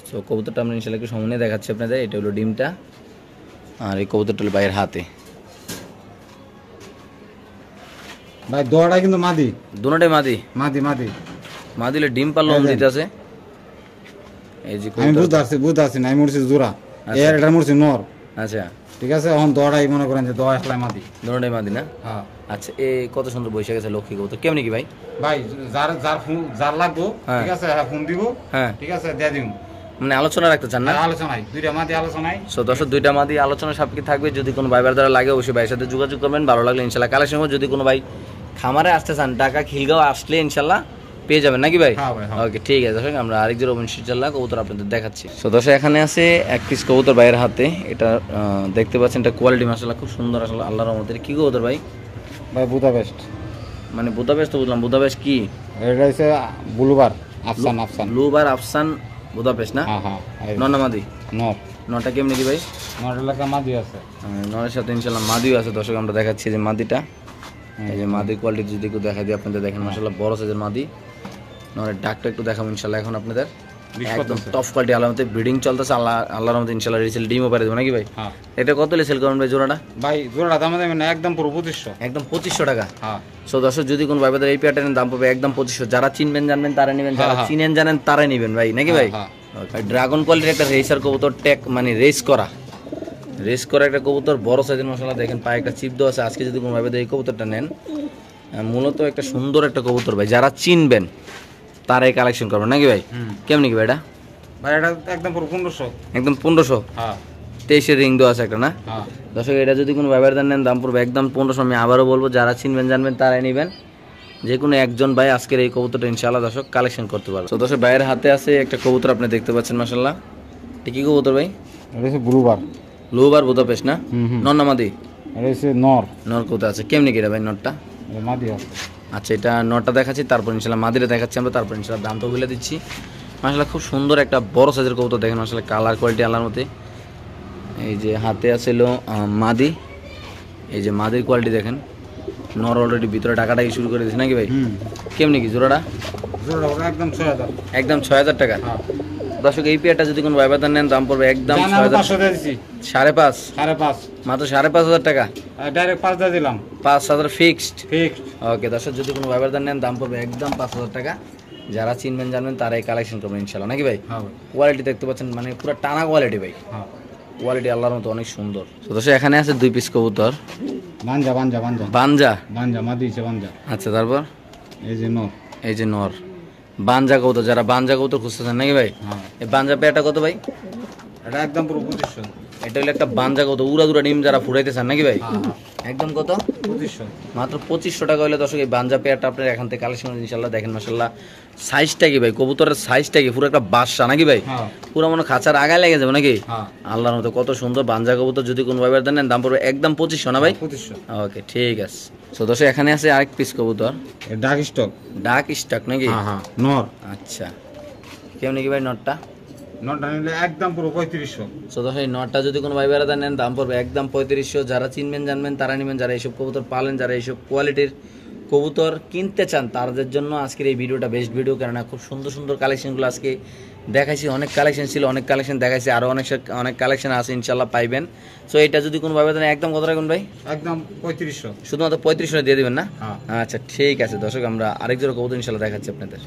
Speaker 1: তো কবুতরটা আমরা ইনশাআল্লাহ একটু সামনে দেখাচ্ছি আপনাদের। এটা হলো ডিমটা, আর এই কবুতরটা হলো ভাইয়ের হাতে।
Speaker 2: ভাই দোয়াটা কিন্তু মাদি,
Speaker 1: দুটোটাই মাদি?
Speaker 2: মাদি মাদি।
Speaker 1: মাদি হলে ডিম পারলো দিতে আছে। এই যে
Speaker 2: আমি
Speaker 1: কবুতর,
Speaker 2: বুঝতে আসছি না, আমি মরছি জোড়া,
Speaker 1: আচ্ছা।
Speaker 2: এর এটা মরছি নর।
Speaker 1: আচ্ছা
Speaker 2: ঠিক আছে, এখন দোয়াটাই মনে করেন যে দোয়া একলাই মাদি।
Speaker 1: দুটোটাই মাদি না?
Speaker 2: হ্যাঁ
Speaker 1: আচ্ছা এই কত সুন্দর বৈশাখ আছে লক্ষ্মী কবুতর, কেমনি কি ভাই?
Speaker 2: ভাই যার লাগবো,
Speaker 1: হ্যাঁ।
Speaker 2: ঠিক আছে ফোন দিব,
Speaker 1: হ্যাঁ
Speaker 2: ঠিক আছে দিয়ে দিব।
Speaker 1: মানে আলোচনা রাখতে চান না?
Speaker 2: আলোচনায় দুইটা মাদি আলোচনায়।
Speaker 1: সো দর্শক দুইটা মাদি আলোচনা সাপেক্ষে থাকবে। যদি কোনো ভাইবার দ্বারা লাগে অবশ্যই ভাইয়ের সাথে যোগাযোগ করবেন, ভালো লাগলে ইনশাল্লাহ কালেকশন হবে। যদি কোনো ভাই খামারে আসতে চান ঢাকা খিলগাঁও আসলে ইনশাল্লাহ পেয়ে যাবেন নাকি ভাই?
Speaker 2: হ্যাঁ ভাই হ্যাঁ।
Speaker 1: ওকে ঠিক আছে দর্শক, আমরা আরেক জোড়া ইনশাল্লাহ কবুতর আপনাদের দেখাচ্ছি। সো দর্শক এখানে আছে এক পিস কবুতর ভাইয়ের হাতে, এটা দেখতে পাচ্ছেন, এটা কোয়ালিটি মাশাআল্লাহ খুব সুন্দর আসলে আল্লাহর রহমতে। কি কবুতর ভাই?
Speaker 2: ভাই বুদাপেস্ট।
Speaker 1: মানে বুদাপেস্ট তো বুঝলাম, বুদাপেস্ট কি?
Speaker 2: এটা হচ্ছে বুলুবার আফসান আফসান।
Speaker 1: ব্লুবার আফসান বুদাপেস্ট না?
Speaker 2: হ্যাঁ হ্যাঁ
Speaker 1: নর না মাদি?
Speaker 2: নর।
Speaker 1: নটা কেমনি কি ভাই?
Speaker 2: নর এলাকা মাদি আছে।
Speaker 1: নরের সাথে ইনশাল্লাহ মাদিও আছে। দর্শক আমরা দেখাচ্ছি যে মাদিটা, এই যে মাদির কোয়ালিটি যদি একটু দেখা দিই আপনাদের, দেখেন মাশাআল্লাহ বড় সাইজের মাদি। নরের ডাকটা একটু দেখাবো ইনশাল্লাহ এখন আপনাদের। একদম টপ কোয়ালিটি, আল্লাহর ব্রিডিং চলতেছে, আল্লাহর রহমতে ইনশাল্লাহ রিসেল ডিমও পারে দেবো নাকি ভাই?
Speaker 2: হ্যাঁ
Speaker 1: এটা কত সেল করবেন ভাই জোড়াটা?
Speaker 2: ভাই জোড়াটা দাম দেবেন না, একদম পুরো 2500।
Speaker 1: একদম 2500 টাকা।
Speaker 2: হ্যাঁ
Speaker 1: সো দর্শক যদি কোনো ভাইবাদের এই প্যাটার্নের দাম পাবে একদম 2500। যারা চিনবেন জানবেন তারা নেবেন, যারা
Speaker 2: হ্যাঁ।
Speaker 1: চিনেন জানেন তারাই নেবেন ভাই নাকি ভাই?
Speaker 2: হ্যাঁ।
Speaker 1: ড্রাগন কোয়ালিটির একটা রেসার কবুতর, ট্যাক মানে রেস করা একটা কবুতর, বড় সাইজের মশলা দেখেন, পায়ে একটা চিপ দেওয়া আছে। আজকে যদি কোনো ভাইবাদের এই কবুতরটা নেন, মূলত একটা সুন্দর একটা কবুতর ভাই, যারা চিনবেন তারাই কালেকশন করবেন নাকি ভাই? কেমনি কি ভাই এটা?
Speaker 2: ভাই এটা একদম পুরো 1500।
Speaker 1: একদম 1500?
Speaker 2: হ্যাঁ
Speaker 1: 23-এর রিং দেওয়া আছে একটা না?
Speaker 2: হ্যাঁ
Speaker 1: দর্শক এটা যদি কোনো ব্যবহার নেন দাম পড়বে একদম 1500। আমি আবারও বলবো যারা চিনবেন জানবেন তারাই নেবেন, যে কোনো একজন ভাই আজকের এই কবুতরটা ইনশাআল্লাহ দর্শক কালেকশন করতে পারবে। তো দর্শক ভাইয়ের হাতে আছে একটা কবুতর, আপনি দেখতে পাচ্ছেন মাশাআল্লাহ। এটা কি কবুতর ভাই?
Speaker 2: এটা হচ্ছে ব্লুবার।
Speaker 1: লোবার বুদাপেস্ট না? নর না মাদি?
Speaker 2: এটা হচ্ছে নর।
Speaker 1: নর কোথা আছে, কেমনি কি রে ভাই নরটা?
Speaker 2: এটা মাদি আছে।
Speaker 1: আচ্ছা এটা নরটা দেখাচ্ছি, তারপর ইনশাআল্লাহ মাদিটা দেখাচ্ছি আমরা, তারপর ইনশাআল্লাহ দামটা বলে দিচ্ছি। মাশাআল্লাহ খুব সুন্দর একটা বড় সাইজের কবুতর, দেখেন মাশাআল্লাহ কালার কোয়ালিটি আল্লাহর মতে। এই যে হাতে আছে মাদি, এই যে মাদির কোয়ালিটি দেখেন। নর অলরেডি ভিতরে টাকাটাই শুরু করে দিয়েছে নাকি ভাই? কেমনি কি জোড়াটা?
Speaker 2: জোড়াটা ওটা একদম 6000।
Speaker 1: একদম 6000 টাকা।
Speaker 2: হ্যাঁ
Speaker 1: দর্শক এই পেয়ারটা যদি কোনো ভাইবাদার নেন দাম পড়বে একদম
Speaker 2: 500 দিয়ে দিছি।
Speaker 1: 5.5?
Speaker 2: 5.5
Speaker 1: মাত্র 5.5 টাকা?
Speaker 2: ডাইরেক্ট 5 দিয়ে দিলাম।
Speaker 1: 5000 ফিক্সড?
Speaker 2: ফিক্সড।
Speaker 1: ওকে দর্শক যদি কোনো ভাইবাদার নেন দাম পড়বে একদম 5000 টাকা। যারা চিনবেন জানবেন তারাই কালেকশন করবেন ইনশাআল্লাহ নাকি ভাই?
Speaker 2: হ্যাঁ ভাই
Speaker 1: কোয়ালিটি দেখতে পাচ্ছেন, মানে পুরো টানা কোয়ালিটি ভাই,
Speaker 2: হ্যাঁ।
Speaker 1: কোয়ালিটি আল্লাহর মতো অনেক সুন্দর। তো দর্শক এখানে আছে 2 পিস কবুতর,
Speaker 2: বাঞ্জা বাঞ্জা বাঞ্জা
Speaker 1: বানজা।
Speaker 2: বাঞ্জা মাদি হচ্ছে বাঞ্জা।
Speaker 1: আচ্ছা তারপর
Speaker 2: এই যে নর।
Speaker 1: এই যে নর, বানজা কবুতর, যারা বানজা কবুতর খুঁজতেছেন নাকি ভাই?
Speaker 2: হ্যাঁ
Speaker 1: এই বানজা পেয়ারটা কত ভাই?
Speaker 2: এটা একদম পুরো 2500।
Speaker 1: এটা হলো একটা বানজা কবুতর, উড়া দুরা ডিম যারা ফুটাইতে চান নাকি ভাই?
Speaker 2: হ্যাঁ
Speaker 1: একদম কত?
Speaker 2: 2500।
Speaker 1: মাত্র 2500 টাকা হলে দর্শক এই বানজা পেয়ারটা আপনার এখান থেকে কালেকশন ইনশাআল্লাহ। দেখেন মাশাআল্লাহ সাইজটা কি ভাই, কবুতরের সাইজটা কি, পুরো একটা বাদশা নাকি ভাই?
Speaker 2: হ্যাঁ
Speaker 1: পুরো মনে খাঁচার আগায় লেগে যাবে নাকি?
Speaker 2: হ্যাঁ
Speaker 1: আল্লাহর মতো কত সুন্দর বানজা কবুতর। যদি কোনো ভাইবার দেন দাম পড়বে একদম 2500 না ভাই?
Speaker 2: 2500।
Speaker 1: ওকে ঠিক আছে। তো দর্শক এখানে আছে আরেক পিস কবুতর,
Speaker 2: এ ডাক স্টক।
Speaker 1: ডাক স্টক নাকি?
Speaker 2: হ্যাঁ হ্যাঁ নর।
Speaker 1: আচ্ছা কেমন কি ভাই নটটা?
Speaker 2: নরটা নিলে একদম পুরো 3500।
Speaker 1: সো দর্শক এই নটটা যদি কোনো ভাই বেড়াতে নেন দাম পড়বে একদম 3500। যারা চিনবেন জানবেন তারা নেবেন, যারা এইসব কবুতর পালেন, যারা এইসব কোয়ালিটির কবুতর কিনতে চান তাদের জন্য আজকের এই ভিডিওটা বেস্ট ভিডিও। কেননা খুব সুন্দর সুন্দর কালেকশনগুলো আজকে দেখাইছি, অনেক কালেকশন ছিল, অনেক কালেকশন দেখাইছি, আরও অনেক কালেকশন আছে ইনশাল্লাহ পাইবেন। সো এটা যদি কোনো ভাবে দেন একদম কত রাখুন ভাই?
Speaker 2: একদম 3500।
Speaker 1: শুধুমাত্র 3500 দিয়ে দিবেন না?
Speaker 2: হ্যাঁ
Speaker 1: আচ্ছা ঠিক আছে দর্শক, আমরা আরেক জোড়া কবুতর ইনশাল্লাহ দেখাচ্ছি আপনাদের।